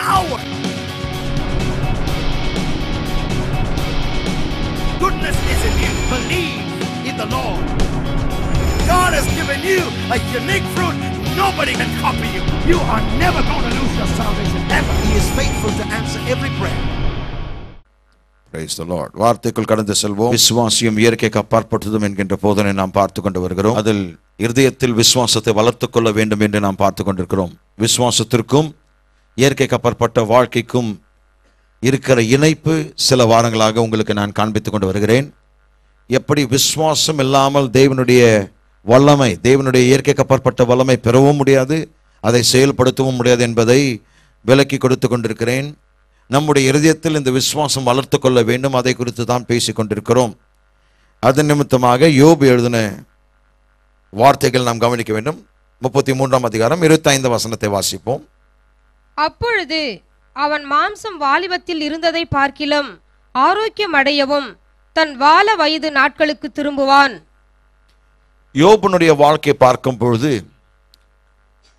power. Goodness is in you. Believe in the Lord. God has given you a unique fruit. Nobody can copy you. You are never going to lose your salvation ever. He is faithful to answer every prayer. Praise the Lord. வார்த்தைக்குள் கடந்து செல்வோம். விசுவாசியம் இயற்கைக்கு அப்பாற்பட்டதும் என்கின்ற போதனை நாம் பார்த்து கொண்டு வருகிறோம். அதில் இருதயத்தில் விசுவாசத்தை வளர்த்துக் கொள்ள வேண்டும் என்று நாம் பார்த்து கொண்டிருக்கிறோம். விசுவாசத்திற்கும் இயற்கைக்கு அப்பாற்பட்ட வாழ்க்கைக்கும் இருக்கிற இணைப்பு சில வாரங்களாக உங்களுக்கு நான் காண்பித்துக் கொண்டு வருகிறேன். எப்படி விசுவாசம் இல்லாமல் தேவனுடைய வல்லமை, தேவனுடைய இயற்கைக்கு அப்பாற்பட்ட வல்லமை பெறவும் முடியாது, அதை செயல்படுத்தவும் முடியாது என்பதை விளக்கி கொடுத்து கொண்டிருக்கிறேன். நம்முடைய இருதயத்தில் இந்த விசுவாசம் வளர்த்து கொள்ள வேண்டும், அதை குறித்து தான் பேசிக் கொண்டிருக்கிறோம். அதன் நிமித்தமாக யோபு எழுதின வார்த்தைகள் நாம் கவனிக்க வேண்டும். 33ஆம் அதிகாரம் 25 வசனத்தை வாசிப்போம். அப்பொழுது அவன் மாம்சம் வாலிபத்தில் இருந்ததை பார்க்கிலும் ஆரோக்கியம் அடையவும் தன் வால வயது நாட்களுக்கு திரும்புவான். யோபுனுடைய வாழ்க்கை பார்க்கும் பொழுது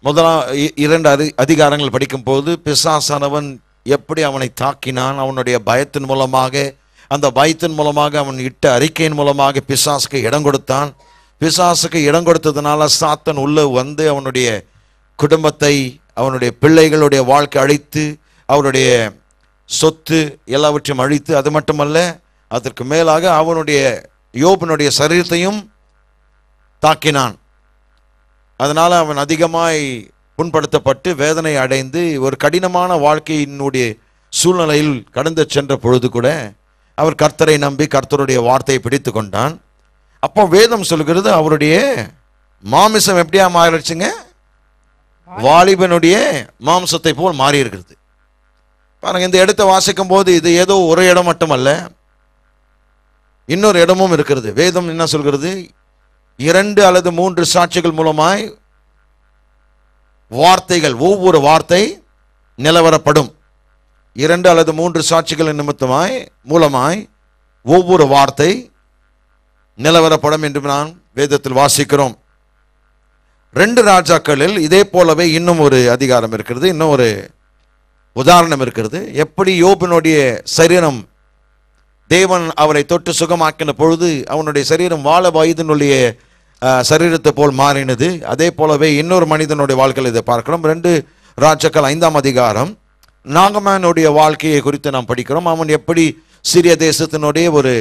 முதலாம் 2 அதிகாரங்கள் படிக்கும் போது பிசாசானவன் எப்படி அவனை தாக்கினான், அவனுடைய பயத்தின் மூலமாக, அந்த பயத்தின் மூலமாக அவன் இட்ட அறிக்கையின் மூலமாக பிசாசுக்கு இடம் கொடுத்தான். பிசாசுக்கு இடம் கொடுத்ததுனால சாத்தன் உள்ள வந்து அவனுடைய குடும்பத்தை, அவனுடைய பிள்ளைகளுடைய வாழ்க்கை அழித்து, அவருடைய சொத்து எல்லாவற்றையும் அழித்து, அது மட்டுமல்ல அதற்கு மேலாக அவனுடைய யோபனுடைய சரீரத்தையும் தாக்கினான். அதனால் அவன் அதிகமாய் புண்படுத்தப்பட்டு வேதனை அடைந்து ஒரு கடினமான வாழ்க்கையினுடைய சூழ்நிலையில் கடந்து சென்ற பொழுது கூட அவர் கர்த்தரை நம்பி கர்த்தருடைய வார்த்தையை பிடித்து கொண்டான். அப்போ வேதம் சொல்கிறது அவருடைய மாமிசம் எப்படியா மாறிடுச்சுங்க? வாலிபனுடைய மாம்சத்தை போல் மாறி இருக்கிறது. பாருங்க, இந்த இடத்தை வாசிக்கும் போது இது ஏதோ ஒரு இடம் மட்டுமல்ல, இன்னொரு இடமும் இருக்கிறது. வேதம் என்ன சொல்கிறது? 2 அல்லது 3 சாட்சிகள் மூலமாய் வார்த்தைகள், ஒவ்வொரு வார்த்தை நிலவரப்படும். 2 அல்லது 3 சாட்சிகள் நிமித்தமாய் மூலமாய் ஒவ்வொரு வார்த்தை நிலவரப்படும் என்று நாம் வேதத்தில் வாசிக்கிறோம். 2 ராஜாக்களில் இதே போலவே இன்னும் ஒரு அதிகாரம் இருக்கிறது, இன்னும் ஒரு உதாரணம் இருக்கிறது. எப்படி யோபனுடைய சரீரம் தேவன் அவரை தொட்டு சுகமாக்கின பொழுது அவனுடைய சரீரம் வாழ வயதினுடைய சரீரத்தை போல் மாறினது, அதே போலவே இன்னொரு மனிதனுடைய வாழ்க்கையில் இதை பார்க்கிறோம். 2 ராஜாக்கள் 5ஆம் அதிகாரம் நாகமானுடைய வாழ்க்கையை குறித்து நாம் படிக்கிறோம். அவன் எப்படி சிறிய தேசத்தினுடைய ஒரு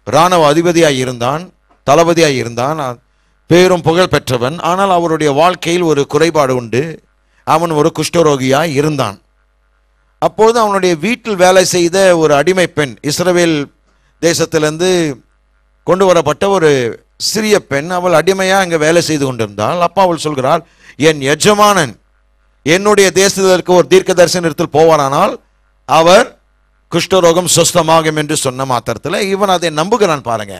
இராணுவ அதிபதியாய் இருந்தான், தளபதியாய் இருந்தான், பேரும் புகழ் பெற்றவன். ஆனால் அவருடைய வாழ்க்கையில் ஒரு குறைபாடு உண்டு. அவன் ஒரு குஷ்டரோகியாய் இருந்தான். அப்பொழுது அவனுடைய வீட்டில் வேலை செய்த ஒரு அடிமை பெண், இஸ்ரவேல் தேசத்திலிருந்து கொண்டு வரப்பட்ட ஒரு சிறிய பெண், அவள் அடிமையாக அங்கே வேலை செய்து கொண்டிருந்தாள். அப்பா அவள் சொல்கிறாள், என் எஜமானன் என்னுடைய தேசத்திற்கு ஒரு தீர்க்கதரிசனத்தில் போவாரானால் அவர் குஷ்டரோகம் சுஸ்தமாகும் என்று சொன்ன மாத்திரத்தில் இவன் அதை நம்புகிறான். பாருங்க,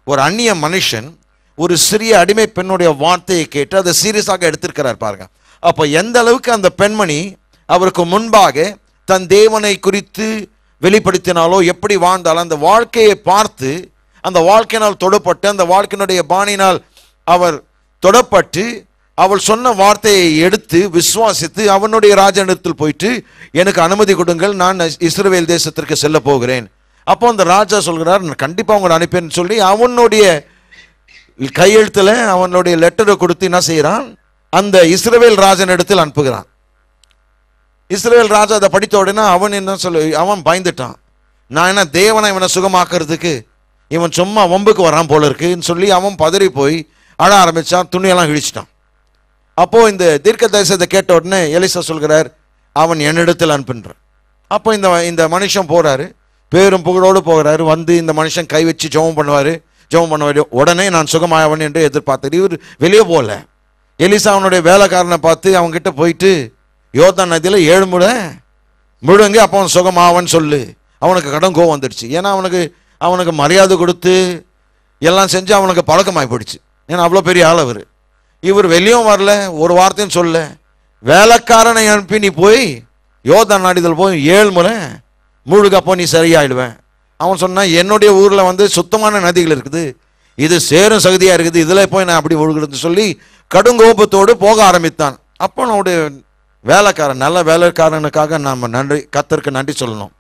ஒரு அந்நிய மனுஷன் ஒரு சிறிய அடிமை பெண்ணுடைய வார்த்தையை கேட்டு அதை சீரியஸாக எடுத்திருக்கிறார். பாருங்க, அப்போ எந்த அளவுக்கு அந்த பெண்மணி அவருக்கு முன்பாக தன் தேவனை குறித்து வெளிப்படுத்தினாலோ, எப்படி வாழ்ந்தாலும் அந்த வாழ்க்கையை பார்த்து, அந்த வாழ்க்கையினால் தொடப்பட்டு, அந்த வாழ்க்கையினுடைய பாணியினால் அவர் தொடப்பட்டு, அவள் சொன்ன வார்த்தையை எடுத்து விசுவாசித்து அவனுடைய ராஜனிடத்தில் போயிட்டு, எனக்கு அனுமதி கொடுங்கள், நான் இஸ்ரவேல் தேசத்திற்கு செல்ல போகிறேன். அப்போ அந்த ராஜா சொல்கிறார், நான் கண்டிப்பாக உங்களை அனுப்பேன்னு சொல்லி அவனுடைய கையெழுத்தில் அவனுடைய லெட்டரை கொடுத்து என்ன செய்கிறான், அந்த இஸ்ரவேல் ராஜனிடத்தில் அனுப்புகிறான். இஸ்ரவேல் ராஜா அதை படித்த உடனே அவன் என்ன அவன் பயந்துட்டான். நான் என்ன தேவனை இவனை சுகமாக்குறதுக்கு இவன் சும்மா வம்புக்கு வரான் போல இருக்குன்னு சொல்லி அவன் பதறி போய் அழ ஆரம்பித்தான், துணியெல்லாம் இழிச்சிட்டான். அப்போது இந்த தீர்க்க தரிசனத்தை கேட்ட உடனே எலிசா சொல்கிறார், அவன் என்னிடத்தில் அனுப்புன்றான். அப்போ இந்த மனுஷன் போகிறாரு, பேரும் புகழோடு போகிறாரு. வந்து இந்த மனுஷன் கை வச்சு ஜெபம் பண்ணுவார். உடனே நான் சுகமாயவன் என்று எதிர்பார்த்தார். இவர் வெளியே போகல. எலிசா அவனுடைய வேலைக்காரனை பார்த்து அவன்கிட்ட போயிட்டு, யோர்தான் நதியில் 7 முறை முழுங்க, அப்போ அவன் சுகமாவன் சொல்லு. அவனுக்கு கடன் கோவம் வந்துடுச்சு. ஏன்னா அவனுக்கு மரியாதை கொடுத்து எல்லாம் செஞ்சு அவனுக்கு பழக்கமாகி போயிடுச்சு. ஏன்னா அவ்வளோ பெரிய ஆள் அவர். இவர் வெளியும் வரல, ஒரு வார்த்தையும் சொல்ல. வேலைக்காரனை அனுப்பி நீ போய் யோர்தான் நதியில் போய் 7 முறை முழுகப்போ நீ சரியாயிடுவேன். அவன் சொன்னான், என்னுடைய ஊரில் வந்து சுத்தமான நதிகள் இருக்குது, இது சேரும் சகதியாக இருக்குது, இதில் போய் நான் அப்படி முழுகிறது சொல்லி கடுங்கோபத்தோடு போக ஆரம்பித்தான். அப்போ அவனுடைய வேலைக்காரன், நல்ல வேலைக்காரனுக்காக நாம் கர்த்தருக்கு நன்றி சொல்லணும்.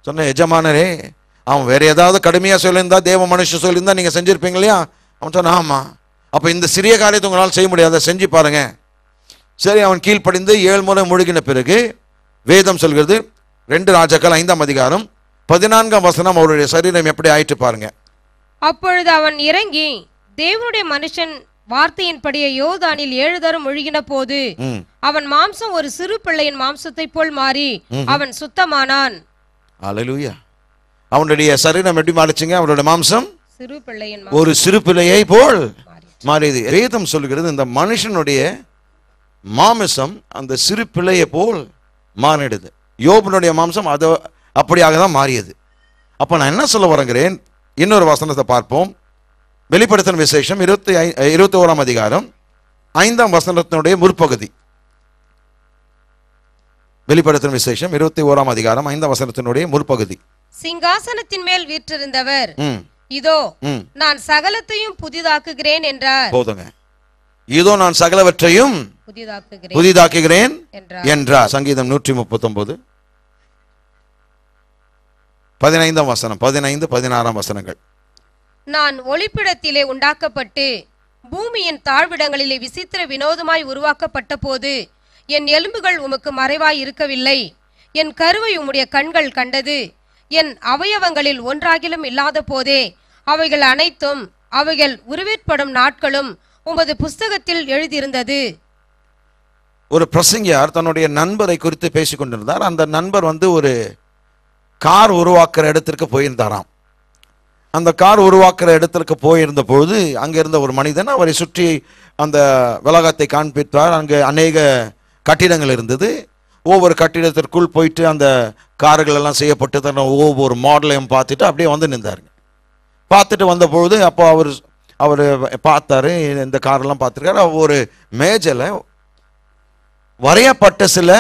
சொன்ன எஜமானரே, அவன் வேற ஏதாவது கடுமையாக சொல்லியிருந்தா, தேவ மனுஷன் சொல்லியிருந்தா நீங்கள் செஞ்சுருப்பீங்க இல்லையா? அவன் சொன்னான், ஆமாம். அப்போ இந்த சிறிய காரியத்தை உங்களால் செய்ய முடியாத, செஞ்சு பாருங்க. சரி, அவன் கீழ்ப்படிந்து 7 முறை முழுகின பிறகு வேதம் சொல்கிறது 2 ராஜாக்கள் 5ஆம் அதிகாரம் 14ஆம் வசனம், அவருடைய சரீரம் எப்படி ஆயிட்டு பாருங்க. அப்பொழுது அவன் இறங்கி தேவனுடைய மனுஷன் வார்த்தையின்படியே யோர்தானில் 7 தரம் முழுகின போது அவன் மாம்சம் ஒரு சிறு பிள்ளையின் மாம்சத்தை போல் மாறி அவன் சுத்தமானான். அல்லேலூயா. அவனுடைய சரீரம் எப்படி மாறிச்சுங்க? அவனுடைய மாம்சம் சிறு பிள்ளையின் ஒரு சிறு பிள்ளையை போல் மாறியது. வேதம் சொல்கிறது இந்த மனுஷனுடைய மாமிசம் அந்த சிறு பிள்ளையை போல் மாறிடுது. யோபனுடைய மாம்சம் அது அப்படியாக தான் மாறியது. அப்போ நான் என்ன சொல்ல வரங்கிறேன், இன்னொரு வசனத்தை பார்ப்போம். வெளிப்படுத்தின விசேஷம் 21ஆம் அதிகாரம் 5ஆம் வசனத்தினுடைய முற்பகுதி. வெளிப்படுத்தின விசேஷம் 21ஆம் அதிகாரம் 5ஆம் வசனத்தினுடைய முற்பகுதி. சிங்காசனத்தின் மேல் வீற்றிருந்தவர், இதோ நான் சகலத்தையும் புதிதாக்குகிறேன் என்றார். போதுங்க. இதோ நான் சகலவற்றையும் புதிதாக்குகிறேன் என்றார். சங்கீதம் 139 15ஆம் வசனம், 15, 16ஆம் வசனங்கள். நான் ஒளிப்பிடத்திலே உண்டாக்கப்பட்டு பூமியின் தாழ்விடங்களிலே விசித்திர வினோதமாய் உருவாக்கப்பட்ட போது என் எலும்புகள் உமக்கு மறைவாய் இருக்கவில்லை. என் கருவை உம்முடைய கண்கள் கண்டது. என் அவயவங்களில் ஒன்றாகிலும் இல்லாத போதே அவைகள் அனைத்தும் அவைகள் உருவேற்படும் நாட்களும் உமது புஸ்தகத்தில் எழுதியிருந்தது. ஒரு பிரசங்கியார் தன்னுடைய நண்பரை குறித்து பேசிக் கொண்டிருந்தார். அந்த நண்பர் ஒரு கார் உருவாக்குற இடத்திற்கு போயிருந்தாராம். அந்த கார் உருவாக்குற இடத்திற்கு போயிருந்த பொழுது அங்கிருந்த ஒரு மனிதன் அவரை சுற்றி அந்த வளாகத்தை காண்பித்தார். அங்கே அநேக கட்டிடங்கள் இருந்தது. ஒவ்வொரு கட்டிடத்திற்குள் போயிட்டு அந்த கார்கள் எல்லாம் செய்யப்பட்டு ஒவ்வொரு மாடலையும் பார்த்துட்டு அப்படியே நின்றாருங்க. பார்த்துட்டு வந்த பொழுது அப்போ அவர் பார்த்தாரு, இந்த காரெல்லாம் பார்த்துருக்காரு. ஒரு மேஜில் வரையப்பட்ட சில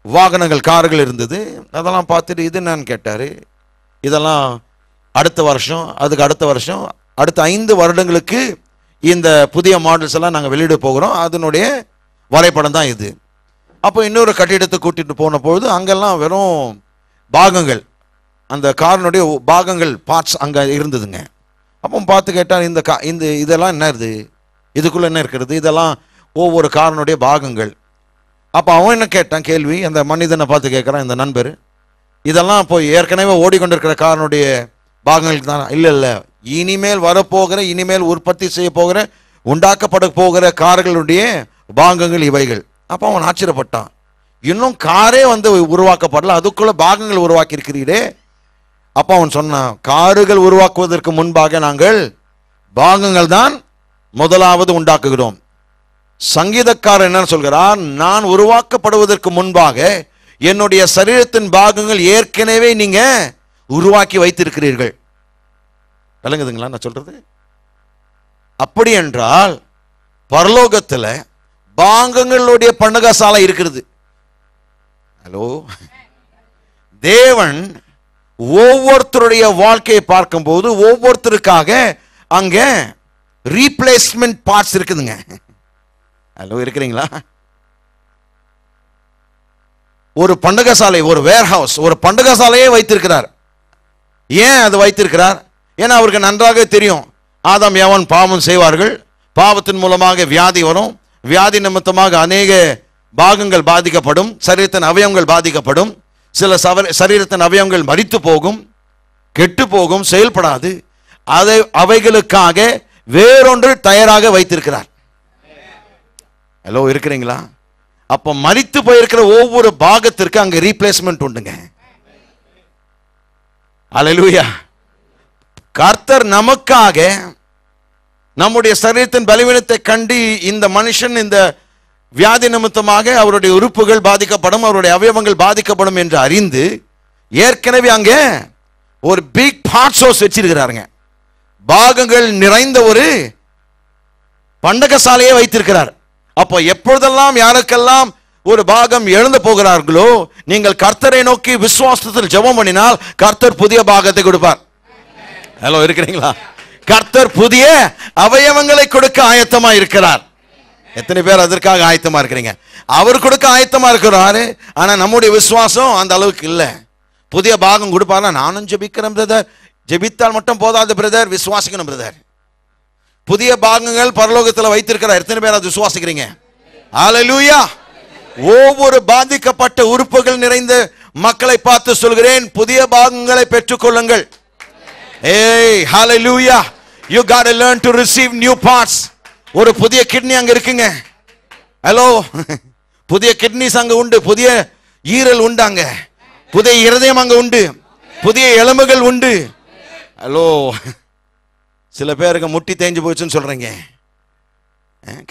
வாகனங்கள், கார்கள் இருந்தது. அதெல்லாம் பார்த்துட்டு இது என்னன்னு கேட்டார். இதெல்லாம் அடுத்த வருஷம், அதுக்கு அடுத்த வருஷம், அடுத்த 5 வருடங்களுக்கு இந்த புதிய மாடல்ஸ் எல்லாம் நாங்கள் வெளியிட போகிறோம், அதனுடைய வரைபடம் தான் இது. அப்போ இன்னொரு கட்டிடத்தை கூட்டிட்டு போன பொழுது அங்கெல்லாம் வெறும் பாகங்கள், அந்த காரினுடைய பாகங்கள், பார்ட்ஸ் அங்கே இருந்ததுங்க. அப்போ பார்த்து கேட்டால் இந்த இதெல்லாம் என்ன இருக்குது, இதுக்குள்ளே என்ன இருக்கிறது, இதெல்லாம் ஒவ்வொரு காரினுடைய பாகங்கள். அப்போ அவன் என்ன கேட்டான் கேள்வி, அந்த மனிதனை பார்த்து கேட்குறான் இந்த நண்பர், இதெல்லாம் போய் ஏற்கனவே ஓடிக்கொண்டிருக்கிற காரினுடைய பாகங்களுக்கு தான்? இல்லை, இனிமேல் வரப்போகிற, இனிமேல் உற்பத்தி செய்ய போகிற, உண்டாக்கப்பட போகிற கார்களுடைய பாகங்கள் இவைகள். அப்போ அவன் ஆச்சரியப்பட்டான், இன்னும் காரே உருவாக்கப்படல, அதுக்குள்ள பாகங்கள் உருவாக்கி இருக்கிறீரே. அப்போ அவன் சொன்னான், கார்கள் உருவாக்குவதற்கு முன்பாக நாங்கள் பாகங்கள் தான் முதலாவது உண்டாக்குகிறோம். சங்கீதக்காரர் என்ன சொல்கிறார், நான் உருவாக்கப்படுவதற்கு முன்பாக என்னுடைய சரீரத்தின் பாகங்கள் ஏற்கனவே நீங்க உருவாக்கி வைத்திருக்கிறீர்கள். விளங்குதுங்களா நான் சொல்றது? அப்படி என்றால் பரலோகத்தில் பாகங்களுடைய பண்டகசாலை இருக்கிறது. ஹலோ, தேவன் ஒவ்வொருத்தருடைய வாழ்க்கையை பார்க்கும்போது ஒவ்வொருத்தருக்காக அங்க ரீப்ளேஸ்மெண்ட் பார்ட்ஸ் இருக்குதுங்க. ஹலோ, இருக்கிறீங்களா? ஒரு பண்டகசாலை, ஒரு வேர்ஹவுஸ், ஒரு பண்டகசாலையே வைத்திருக்கிறார். ஏன் அது வைத்திருக்கிறார்? ஏன்னா அவருக்கு நன்றாக தெரியும், ஆதாம் ஏவாள் பாவம் செய்வார்கள், பாவத்தின் மூலமாக வியாதி வரும், வியாதி நிமித்தமாக அநேக பாகங்கள் பாதிக்கப்படும், சரீரத்தின் அவயவங்கள் பாதிக்கப்படும், சில சரீரத்தின் அவயவங்கள் மரித்து போகும், கெட்டு போகும், செயல்படாது. அவைகளுக்காக வேறொன்று தயாராக வைத்திருக்கிறார். ஹலோ, இருக்கிறீங்களா? அப்ப மரித்து போயிருக்கிற ஒவ்வொரு பாகத்திற்கு அங்க ரீப்ளேஸ்மெண்ட் உண்டுங்க. அல்லேலூயா. கர்த்தர் நமக்காக நம்முடைய சரீரத்தின் பலவீனத்தை கண்டு இந்த மனுஷன் இந்த வியாதி நிமித்தமாக அவருடைய உறுப்புகள் பாதிக்கப்படும், அவருடைய அவயவங்கள் பாதிக்கப்படும் என்று அறிந்து ஏற்கனவே அங்கே ஒரு பிக் பார்ட்ஸ் ஹவுஸ் வச்சிருக்கிறாருங்க. பாகங்கள் நிறைந்த ஒரு பண்டகசாலையை வைத்திருக்கிறார். அப்போ எப்பொழுதெல்லாம் யாருக்கெல்லாம் ஒரு பாகம் எழுந்து போகிறார்களோ, நீங்கள் கர்த்தரை நோக்கி விசுவாசத்தில் ஜெபம் பண்ணினால் கர்த்தர் புதிய பாகத்தை கொடுப்பார். ஹலோ, இருக்கிறீங்களா? கர்த்தர் புதிய அவயவங்களை கொடுக்க ஆயத்தமா இருக்கிறார். எத்தனை பேர் அதற்காக ஆயத்தமா இருக்கிறீங்க? அவர் கொடுக்க ஆயத்தமா இருக்கிறாரு. ஆனா நம்முடைய விசுவாசம் அந்த அளவுக்கு இல்லை. புதிய பாகம் கொடுப்பாரா? நானும் ஜெபிக்கிறேன் பிரதர். ஜெபித்தால் மட்டும் போதாது பிரதர், விசுவாசிக்கணும் பிரதர். புதிய பாகங்கள் பரலோகத்தில் வைத்திருக்கிறார். எத்தனை பேர் அது விசுவாசிக்கிறீங்க? ஹல்லேலூயா. ஒவ்வொரு பாதிக்கப்பட்ட உறுப்புகள் நிறைந்த மக்களை பார்த்து சொல்கிறேன், புதிய பாகங்களை பெற்றுக்கொள்ளுங்கள். ஏய் ஹல்லேலூயா. You got to learn to receive new parts. ஒரு புதிய கிட்னி அங்க இருக்குங்க. ஹலோ, புதிய கிட்னிஸ் அங்க உண்டு, புதிய ஈரல் உண்டு, அங்க புதிய இருதயம் அங்க உண்டு, புதிய எலும்புகள் உண்டு. ஹலோ, சில பேருக்கு முட்டி தேஞ்சு போச்சுன்னு சொல்றீங்க,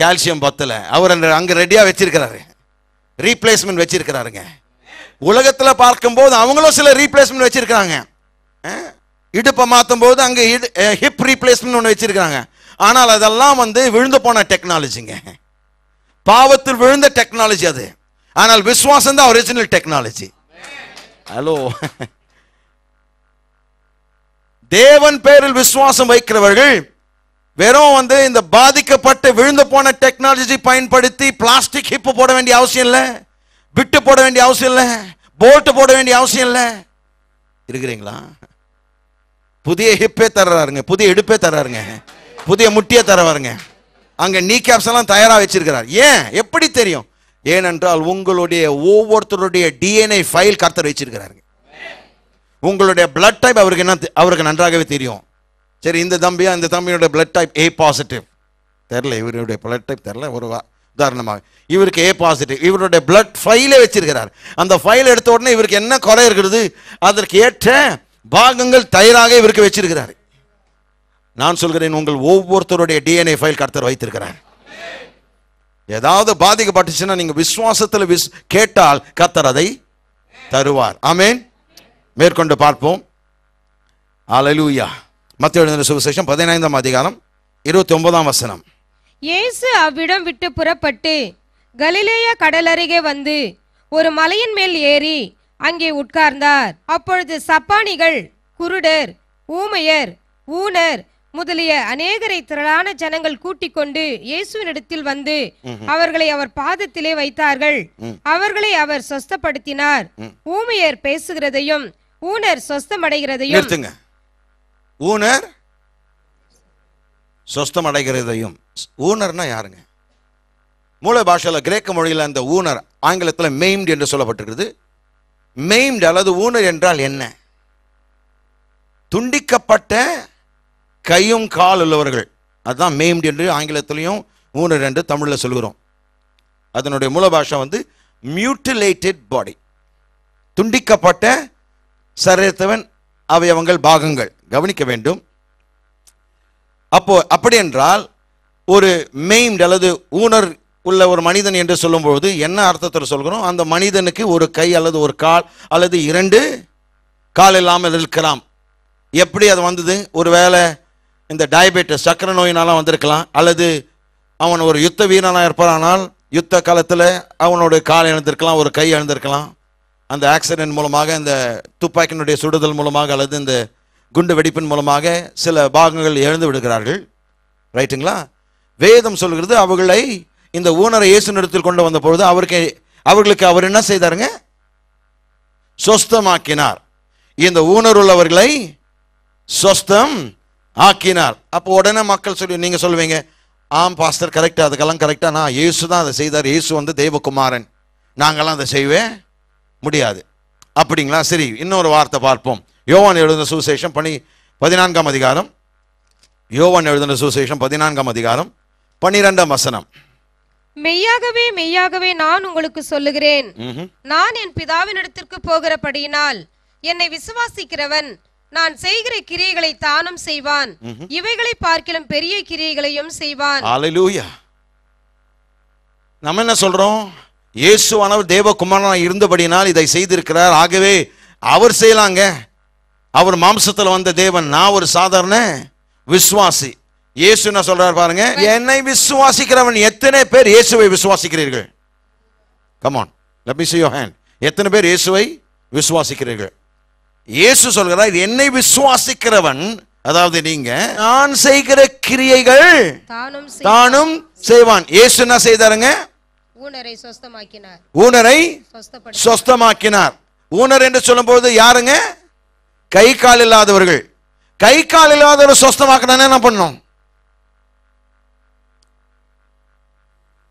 கால்சியம் பத்தல, அவர் அங்க ரெடியா வச்சிருக்கிறாரு, ரீப்ளேஸ்மெண்ட் வச்சிருக்கிறாருங்க. உலகத்துல பார்க்கும்போது அவங்களும் சில ரீப்ளேஸ்மெண்ட் வச்சிருக்காங்க. இடுப்பை மாற்றும் போது அங்க ஹிப் ரீப்ளேஸ்மெண்ட் ஒன்று வச்சிருக்காங்க. ஆனால் அதெல்லாம் விழுந்து போன டெக்னாலஜிங்க, பாவத்தில் விழுந்த டெக்னாலஜி அது. ஆனால் விசுவாசம் தான் ஒரிஜினல் டெக்னாலஜி. ஹலோ, தேவன் பேரில் விசுவாசம் வைக்கிறவர்கள் வெறும் இந்த பாதிக்கப்பட்ட விழுந்து போன டெக்னாலஜி பயன்படுத்தி பிளாஸ்டிக் ஹிப் போட வேண்டிய அவசியம் இல்லை, பிட்டு போட வேண்டிய அவசியம் இல்லை, போல்ட் போட வேண்டிய அவசியம் இல்லை. இருக்கிறீங்களா? புதிய ஹிப்பே தர்றாருங்க, புதிய இடுப்பே தர்றாருங்க, புதிய முட்டியே தரவாருங்க. அங்க நீ கேப்ஸ் எல்லாம் தயாரா வச்சிருக்கிறார். ஏன்? எப்படி தெரியும்? ஏனென்றால் உங்களுடைய ஒவ்வொருத்தருடைய டிஎன்ஏ ஃபைல் கர்த்தர் வச்சிருக்கிறாருங்க. உங்களுடைய பிளட் டைப் அவருக்கு நன்றாகவே தெரியும். சரி, இந்த தம்பியோட பிளட் டைப் ஏ பாசிட்டிவ் தெரியல, இவருடைய பிளட் டைப் தெரியல, ஒரு உதாரணமாக இவருக்கு ஏ பாசிட்டிவ், இவருடைய பிளட் ஃபைலே வச்சிருக்கிறார். அந்த ஃபைல் எடுத்த உடனே இவருக்கு என்ன குறை இருக்கிறது, அதற்கு ஏற்ற பாகங்கள் தயாராக இவருக்கு வச்சிருக்கிறார். நான் சொல்கிறேன், உங்கள் ஒவ்வொருத்தருடைய டிஎன்ஏ ஃபைல் கர்த்தர் வைத்திருக்கிறார். ஏதாவது பாதிக்கப்பட்டுச்சுன்னா நீங்க விசுவாசத்தில் கேட்டால் கர்த்தர் அதை தருவார். ஆமென். மேற்கொண்டு பார்ப்போம். ஹல்லேலூயா. மத்தேயு எழுதின சுவிசேஷம் 15ஆம் அதிகாரம் 29ஆம் வசனம். இயேசு அவ்விடம் விட்டு புறப்பட்டு கலிலேயா கடலருகே வந்து ஒரு மலையின் மேல் ஏறி அங்கே உட்கார்ந்தார். அப்பொழுது சப்பானிகள், குருடர், ஊமையர், ஊனர் முதலிய அநேகரை திரளான ஜனங்கள் கூட்டிக் கொண்டு இயேசுவினிடத்தில் வந்து அவர்களை அவர் பாதத்திலே வைத்தார்கள். அவர்களை அவர் சொஸ்தப்படுத்தினார். ஊமையர் பேசுகிறதையும் ஊனர் சொஸ்தமடைகிறதையும். ஊனர் சொஸ்தமடைகிறதையும். ஊனர்னா யாருங்க? மூல பாஷையில கிரேக்க மொழியில் அந்த ஊனர் ஆங்கிலத்தில் மெய்ம்ட் என்று சொல்லப்பட்டிருக்கிறது. மெய்ம்ட் அல்லது ஊனர் என்றால் என்ன? துண்டிக்கப்பட்ட கையும் கால் உள்ளவர்கள், அதுதான் மெய்ம்ட் என்று ஆங்கிலத்திலையும் ஊனர் என்று தமிழில் சொல்கிறோம். அதனுடைய மூல பாஷை மியூட்டிலேட்டட் பாடி, துண்டிக்கப்பட்ட சரீரத்தவன் அவயவங்கள், பாகங்கள். கவனிக்க வேண்டும். அப்படி என்றால் ஒரு மெய்ம்ட் அல்லது ஊனர் உள்ள ஒரு மனிதன் என்று சொல்லும்போது என்ன அர்த்தத்தில் சொல்கிறோம்? அந்த மனிதனுக்கு ஒரு கை அல்லது ஒரு கால் அல்லது 2 கால் இல்லாமல் இருக்கலாம். எப்படி அது வந்தது? ஒருவேளை இந்த டயபெட்டிஸ், சக்கரை நோயினால வந்திருக்கலாம், அல்லது அவன் ஒரு யுத்த வீரனாக இருப்பானால் யுத்த காலத்தில் அவனோட கால் இழந்திருக்கலாம், ஒரு கை இழந்திருக்கலாம். அந்த ஆக்சிடென்ட் மூலமாக, இந்த துப்பாக்கியினுடைய சுடுதல் மூலமாக அல்லது இந்த குண்டு வெடிப்பின் மூலமாக சில பாகங்கள் இழந்து விடுகிறார்கள். ரைட்டுங்களா? வேதம் சொல்கிறது அவர்களை இந்த ஊனரை இயேசுவினிடத்தில் கொண்டு வந்த பொழுது அவர்களுக்கு அவர் என்ன செய்தாருங்க? சொஸ்தமாக்கினார். இந்த ஊனர் உள்ளவர்களை சொஸ்தம் ஆக்கினார். அப்போ உடனே மக்கள் நீங்க சொல்லுவீங்க, ஆம் பாஸ்டர் கரெக்டா, அதுக்கெல்லாம் கரெக்டா, நான் இயேசு தான் அதை செய்தார், இயேசு தேவகுமாரன், நாங்கெல்லாம் அதை செய்யவே முடியாது. அப்படிங்களா? சரி, இன்னொரு வார்த்தை பார்ப்போம். யோவான் எழுதின சுவிசேஷம் 14ஆம் அதிகாரம். யோவான் எழுதின சுவிசேஷம் 14ஆம் அதிகாரம் 12ஆம் வசனம். மெய்யாகவே மெய்யாகவே நான் உங்களுக்கு சொல்லுகிறேன், நான் என் பிதாவினிடத்திற்கு போகிறபடியினால் என்னை விசுவாசிக்கிறவன் நான் செய்கிற கிரியைகளை தானும் செய்வான், இவைகளை பார்க்கிலும் பெரிய கிரியைகளையும் செய்வான். ஹல்லேலூயா. நம்ம என்ன சொல்றோம்? இயேசுவானவர் தேவகுமாரனாய் இருந்தபடினால் இதை செய்திருக்கிறார், ஆகவே அவர் செய்யலாங்க. அவர் மாம்சத்தில் வந்த தேவன், நான் ஒரு சாதாரண விசுவாசி. இயேசு என்ன சொல்றார் பாருங்க, என்னை விசுவாசிக்கிறவன். எத்தனை பேர் இயேசுவை விசுவாசிக்கிறீர்கள்? Come on, let me see your hand. எத்தனை பேர் இயேசுவை விசுவாசிக்கிறீர்கள்? இயேசு சொல்கிறார், என்னை விசுவாசிக்கிறவன் அதாவது நீங்க நான் செய்கிற கிரியைகள் தானும் செய்வான். இயேசு என்ன செய்தாருங்க? ஊனரை சொஸ்தமாக்கினார். ஊனரை சொஸ்தமாக்கினார். ஊனர் என்று சொல்லும்போது யாருங்க? கை கால் இல்லாதவர்கள். கை கால் இல்லாதவர்கள் சொஸ்தமாக்கணும்னா என்ன பண்ணணும்?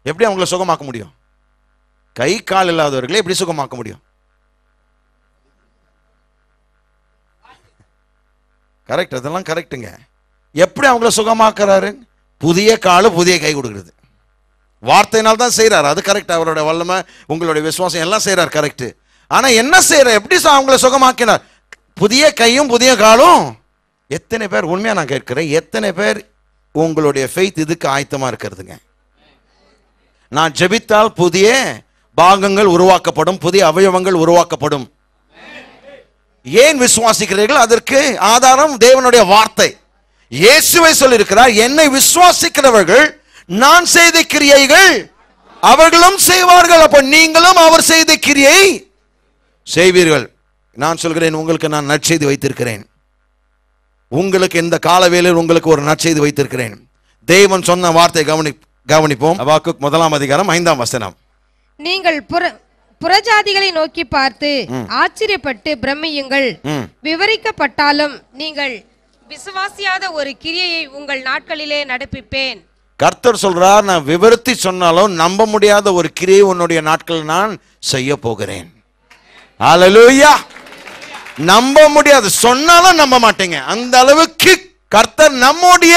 எப்படி அவங்களை சுகமாக்க முடியும்? கை கால் இல்லாதவர்களை எப்படி சுகமாக்க முடியும்? கரெக்ட், அதெல்லாம் கரெக்டுங்க. எப்படி அவங்கள சுகமாக்குறாரு? புதிய காலு புதிய கை கொடுக்கிறது. வார்த்தையினால் தான் செய்கிறார், அது கரெக்ட். அவரோட வல்லமை, உங்களுடைய விசுவாசம் எல்லாம் செய்கிறார், கரெக்டு. ஆனால் என்ன செய்கிறார்? எப்படி அவங்கள சுகமாக்கினார்? புதிய கையும் புதிய காலும். எத்தனை பேர், உண்மையாக நான் கேட்கிறேன், எத்தனை பேர் உங்களுடைய ஃபெய்த் இதுக்கு ஆயத்தமாக இருக்கிறதுங்க? நான் ஜெபித்தால் புதிய பாகங்கள் உருவாக்கப்படும், புதிய அவயவங்கள் உருவாக்கப்படும். ஏன் விசுவாசிக்கிறீர்கள்? அதற்கு ஆதாரம் தேவனுடைய வார்த்தை. இயேசுவை சொல்லியிருக்கிறார், என்னை விசுவாசிக்கிறவர்கள் நான் செய்த கிரியைகள் அவர்களும் செய்வார்கள். அப்ப நீங்களும் அவர் செய்த கிரியை செய்வீர்கள். நான் சொல்கிறேன், உங்களுக்கு நான் நற்செய்தி வைத்திருக்கிறேன். உங்களுக்கு இந்த காலவேளையில் உங்களுக்கு ஒரு நற்செய்தி வைத்திருக்கிறேன். தேவன் சொன்ன வார்த்தை கவனிப்போம். ஹபாக்குக் 1:5 நீங்கள் புறஜாதிகளை நோக்கி பார்த்து ஆச்சரியப்பட்டு பிரமியுங்கள். விவரிக்கப்பட்டாலும் நீங்கள் விசுவாசியாத ஒரு கிரியையை உங்கள் நாட்களிலே நடப்பிப்பேன். கர்த்தர் சொல்றார், நான் விவரித்து சொன்னாலும் நம்ப முடியாத ஒரு கிரியை உன்னுடைய நாட்கள் நான் செய்ய போகிறேன். ஹல்லேலூயா. நம்ப முடியாது, சொன்னாலும் நம்ப மாட்டீங்க. அந்த அளவுக்கு கர்த்தர் நம்முடைய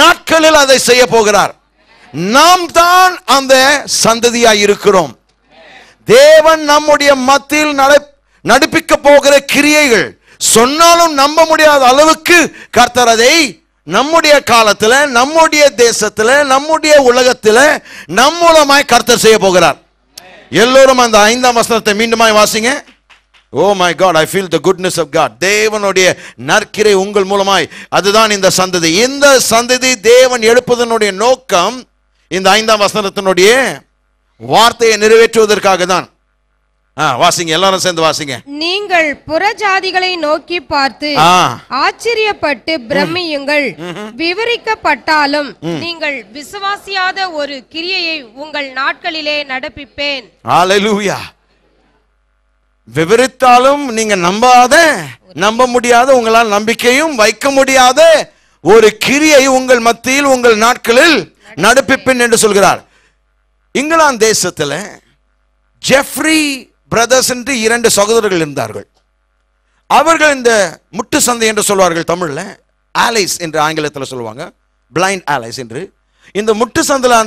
நாட்களில் அதை செய்ய போகிறார். நாம் தான் அந்த சந்ததியாய் இருக்கிறோம். தேவன் நம்முடைய மத்தியில் நடப்பிக்க போகிற கிரியைகள் சொன்னாலும் நம்ப முடியாத அளவுக்கு கர்த்தர் அதை நம்முடைய காலத்தில், நம்முடைய தேசத்தில், நம்முடைய உலகத்தில் நம் மூலமாய் கர்த்தர் செய்ய போகிறார். எல்லோரும் அந்த 5 மீண்டுமாய் வாசிங்க. Oh my God, I feel the goodness of God. தேவனுடைய நற்கிரை உங்கள் மூலமாய், அதுதான் இந்த சந்ததி. இந்த சந்ததி தேவன் எழுப்புவதனுடைய நோக்கம் இந்த 5 வார்த்தையை நிறைவேற்றுவதற்காக தான். வாசிங்க, எல்லாரும் சேர்ந்து வாசிங்க. நீங்கள் புறஜாதிகளை நோக்கி பார்த்து ஆச்சரியப்பட்டு பிரமியுங்கள். விவரிக்கப்பட்டாலும் நீங்கள் விசுவாசியாத ஒரு கிரியையை உங்கள் நாட்களிலே நடப்பிப்பேன். ஹல்லேலூயா. விவரித்தாலும் நீங்க நம்ப முடியாத, உங்களால் நம்பிக்கையும் வைக்க முடியாத ஒரு கிரியை உங்கள் மத்தியில் உங்கள் நாட்களில் நடப்பிப்பேன் என்று சொல்கிறார். இங்கிலாந்து தேசத்தில் ஜெஃப்ரி பிரதர்ஸ் என்று 2 சகோதரர்கள் இருந்தார்கள். அவர்கள் இந்த முட்டு சந்தை என்று சொல்வார்கள் தமிழ்ல, ஆலைஸ் என்று ஆங்கிலத்தில் சொல்லுவாங்க, பிளைண்ட் ஆலைஸ் என்று. இந்த முட்டு சந்தையில்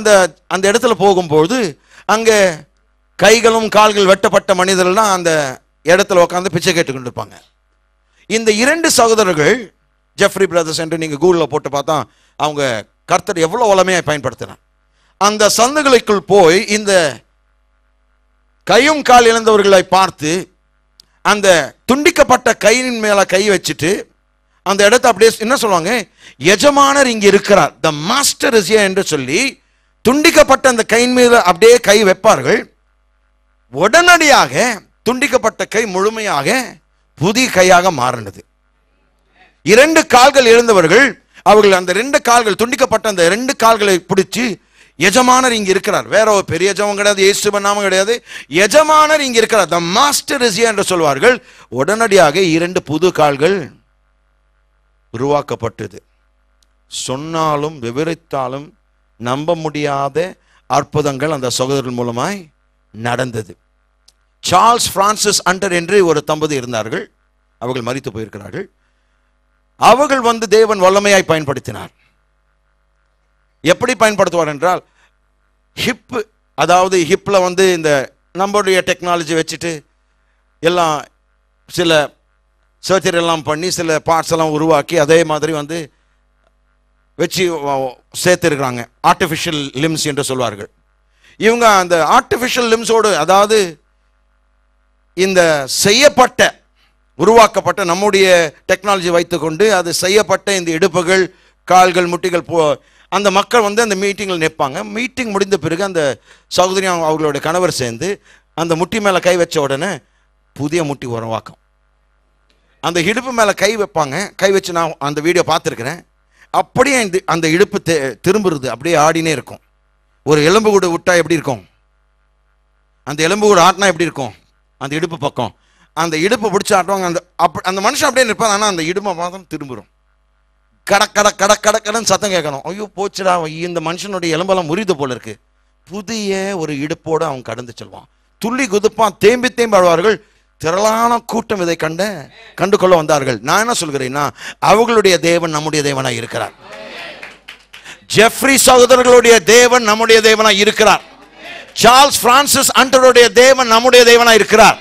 அந்த இடத்துல போகும்போது அங்கே கைகளும் கால்கள் வெட்டப்பட்ட மனிதர்கள்லாம் அந்த இடத்துல உட்காந்து பிச்சை கேட்டுக்கொண்டு இருப்பாங்க. இந்த 2 சகோதரர்கள் ஜெஃப்ரி பிரதர்ஸ் என்று நீங்க கூகுளில் போட்டு பார்த்தா அவங்க கர்த்தர் எவ்வளவு வல்லமையாய் பயன்படுத்தினார். அந்த சந்தைகளுக்குள் போய் இந்த கையும் கால் இழந்தவர்களை பார்த்து அந்த துண்டிக்கப்பட்ட கையின் மேல கை வச்சுட்டு அந்த இடத்தை அப்படியே என்ன சொல்லுவாங்க, எஜமானர் இங்க இருக்கிறார், த மாஸ்டர் இஸ் ஹியர் என்று சொல்லி துண்டிக்கப்பட்ட அந்த கையின் மீது அப்படியே கை வைப்பார்கள். உடனடியாக துண்டிக்கப்பட்ட கை முழுமையாக புதிய கையாக மாறினது. 2 கால்கள் இழந்தவர்கள், அவர்கள் அந்த 2 கால்கள் துண்டிக்கப்பட்ட அந்த 2 கால்களை பிடிச்சு, எஜமானர் இங்க இருக்கிறார், வேற ஒரு பெரிய எஜமான் கிடையாது, இயேசுவின் நாமம் கிடையாது, எஜமானர் இங்க இருக்கிறார், த மாஸ்டர் இஸ் ஹியர் என்று சொல்வார்கள். உடனடியாக 2 புது கால்கள் உருவாக்கப்பட்டது. சொன்னாலும் விவரித்தாலும் நம்ப முடியாத அற்புதங்கள் அந்த சகோதரர்கள் மூலமாய் நடந்தது. சார்ல்ஸ் பிரான்சிஸ் அண்டர் என்று ஒரு தம்பதி இருந்தார்கள், அவர்கள் மரித்து போயிருக்கிறார்கள். அவர்கள் தேவன் வல்லமையாய் பயன்படுத்தினார். எப்படி பயன்படுத்துவார் என்றால், ஹிப், அதாவது ஹிப்ல இந்த நம்மளுடைய டெக்னாலஜி வச்சுட்டு எல்லாம் சில சர்ஜரி எல்லாம் பண்ணி சில பார்ட்ஸ் எல்லாம் உருவாக்கி அதே மாதிரி வச்சு சேர்த்திருக்கிறாங்க. ஆர்டிஃபிஷியல் லிம்ஸ் என்று சொல்வார்கள். இவங்க அந்த ஆர்டிஃபிஷியல் லிம்ஸோடு, அதாவது இந்த செய்யப்பட்ட உருவாக்கப்பட்ட நம்முடைய டெக்னாலஜி வைத்துக்கொண்டு அது செய்யப்பட்ட இந்த இடுப்புகள், கால்கள், முட்டிகள் அந்த மக்கள் அந்த மீட்டிங்கில் நிற்பாங்க. மீட்டிங் முடிந்த பிறகு அந்த சகோதரி அவர்களுடைய கணவர் சேர்ந்து அந்த முட்டி மேலே கை வச்ச உடனே புதிய முட்டி உருவாக்கும். அந்த இடுப்பு மேலே கை வைப்பாங்க. கை வச்சு நான் அந்த வீடியோ பார்த்துருக்கிறேன். அப்படியே அந்த இடுப்பு திரும்புறது, அப்படியே ஆடினே இருக்கும். ஒரு எலும்பு கூட விட்டா எப்படி இருக்கும், அந்த எலும்பு கூட ஆட்டினா எப்படி இருக்கும், அந்த இடுப்பு பக்கம் அந்த இடுப்பு பிடிச்சி ஆட்டுவாங்க. அந்த மனுஷன் அப்படியே நிற்பான். ஆனால் அந்த இடுப்பை பார்த்தா திரும்புகிறோம். கடன்னு சத்தம் கேட்கணும். ஐயோ போச்சுடா, இந்த மனுஷனுடைய எலும்பெல்லாம் முறிது போல இருக்கு. புதிய ஒரு இடுப்போடு அவன் கடந்து செல்வான். துள்ளி குதிப்பான், தேம்பி அழுவார்கள். திரளான கூட்டம் இதை கண்டு கொள்ள வந்தார்கள். நான் என்ன சொல்கிறேன்னா, அவர்களுடைய தேவன் நம்முடைய தேவனாய் இருக்கிறார். ஜெஃப்ரி சகோதரர்களுடைய தேவன் நம்முடைய தேவனாய் இருக்கிறார். சார்ல்ஸ் பிரான்சிஸ் அண்டருடைய தேவன் நம்முடைய தேவனாய் இருக்கிறார்.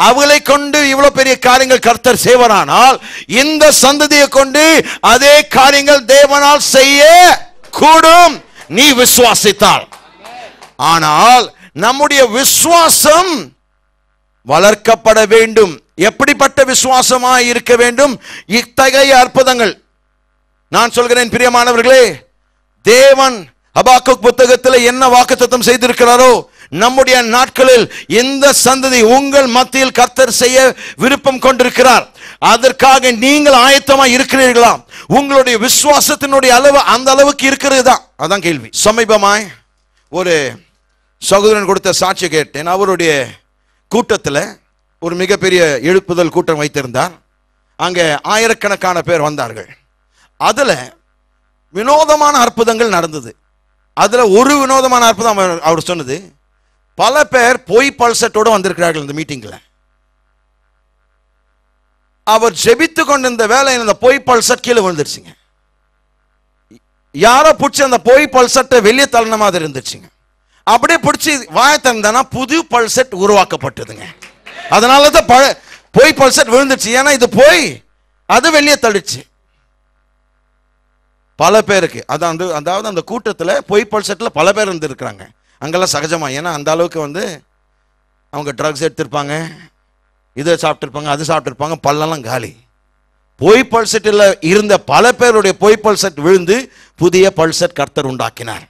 அவளை கொண்டு இவ்வளவு பெரிய காரியங்கள் கர்த்தர் செய்வாரானால், இந்த சந்ததியை கொண்டு அதே காரியங்கள் தேவனால் செய்ய கூடும், நீ விசுவாசித்தால். ஆனால் நம்முடைய விசுவாசம் வளர்க்கப்பட வேண்டும். எப்படிப்பட்ட விசுவாசமாய் இருக்க வேண்டும்? இத்தகைய அற்புதங்கள். நான் சொல்கிறேன் பிரியமானவர்களே, தேவன் ஹபாக்குக் புத்தகத்தில் என்ன வாக்குத்தத்தம் செய்திருக்கிறாரோ, நம்முடைய நாட்களில் இந்த சந்ததி உங்கள் மத்தியில் கர்த்தர் செய்ய விருப்பம் கொண்டிருக்கிறார். அதற்காக நீங்கள் ஆயத்தமாய் இருக்கிறீர்களா? உங்களுடைய விசுவாசத்தினுடைய அளவு அந்த அளவுக்கு இருக்கிறது தான். அதான் கேள்வி. சமீபமாய் ஒரு சகோதரன் கொடுத்த சாட்சி கேட்டேன். அவருடைய கூட்டத்தில் ஒரு மிகப்பெரிய எழுப்புதல் கூட்டம் வைத்திருந்தார். அங்கே ஆயிரக்கணக்கான பேர் வந்தார்கள். அதில் வினோதமான அற்புதங்கள் நடந்தது. அதில் ஒரு வினோதமான அற்புதம் அவர் சொன்னது, பல பேர் பொய் பல்சட்டோடு வந்திருக்கிறார்கள் இந்த மீட்டிங்கில். அவர் ஜெபித்து கொண்டிருந்த வேலையில் இந்த பொய் பல்சட் கீழே விழுந்துருச்சுங்க. யாரோ பிடிச்சி அந்த பொய் பல்சட்டை வெளியே தள்ளின மாதிரி இருந்துச்சுங்க. அப்படியே பிடிச்சி வாயை திறந்தானா புது பல்செட் உருவாக்கப்பட்டதுங்க. அதனால தான் பொய் பல்செட் விழுந்துச்சு. ஏன்னா இது போய் அது வெளியே தள்ளிச்சு பல பேருக்கு. அதாவது அந்த கூட்டத்தில் பொய் பல்செட்டில் பல பேர் இருந்திருக்கிறாங்க. அங்கெல்லாம் சகஜமா, ஏன்னா அந்த அளவுக்கு அவங்க ட்ரக்ஸ் எடுத்திருப்பாங்க, இதை சாப்பிட்டுருப்பாங்க, அது சாப்பிட்டுருப்பாங்க, பல்லெல்லாம் காலி. பொய் பல்செட்டில் இருந்த பல பேருடைய பொய் பல்செட் விழுந்து புதிய பல்செட் கர்த்தர் உண்டாக்கினார்.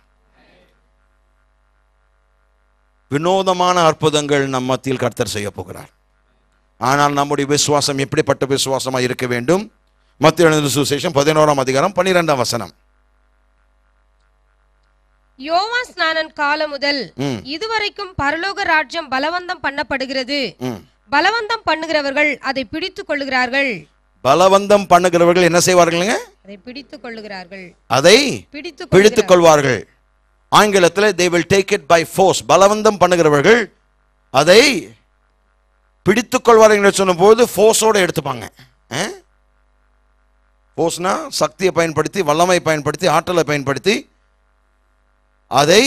வினோதமான அற்புதங்கள் நம் மத்தியில் கர்த்தர் செய்ய போகிறார். ஆனால் நம்முடைய விசுவாசம் எப்படிப்பட்ட விசுவாசமாக இருக்க வேண்டும்? மத்திய எழுதின சுவிசேஷம் 11ஆம் அதிகாரம் 12ஆம் வசனம். யோவான் ஸ்நானன் காலம் முதல் இதுவரைக்கும் பரலோக ராஜ்யம் பலவந்தம் பண்ணப்படுகிறது. பலவந்தம் பண்ணுகிறவர்கள் அதை பிடித்துக் கொள்ளுகிறார்கள். பலவந்தம் பண்ணுகிறவர்கள் என்ன செய்வார்கள்? அதை பிடித்துக் கொள்ளுகிறார்கள். அதை பிடித்துக் கொள்வார்கள். ஆங்கிலத்தில் they will take it by force. பலவந்தம் பண்ணுகிறவர்கள் அதை பிடித்துக் கொள்வார்கள் சொன்ன போது ஃபோர்ஸோடு எடுத்துப்பாங்க. ஃபோர்ஸ்னா சக்தியை பயன்படுத்தி, வல்லமை பயன்படுத்தி, ஆற்றலை பயன்படுத்தி அதை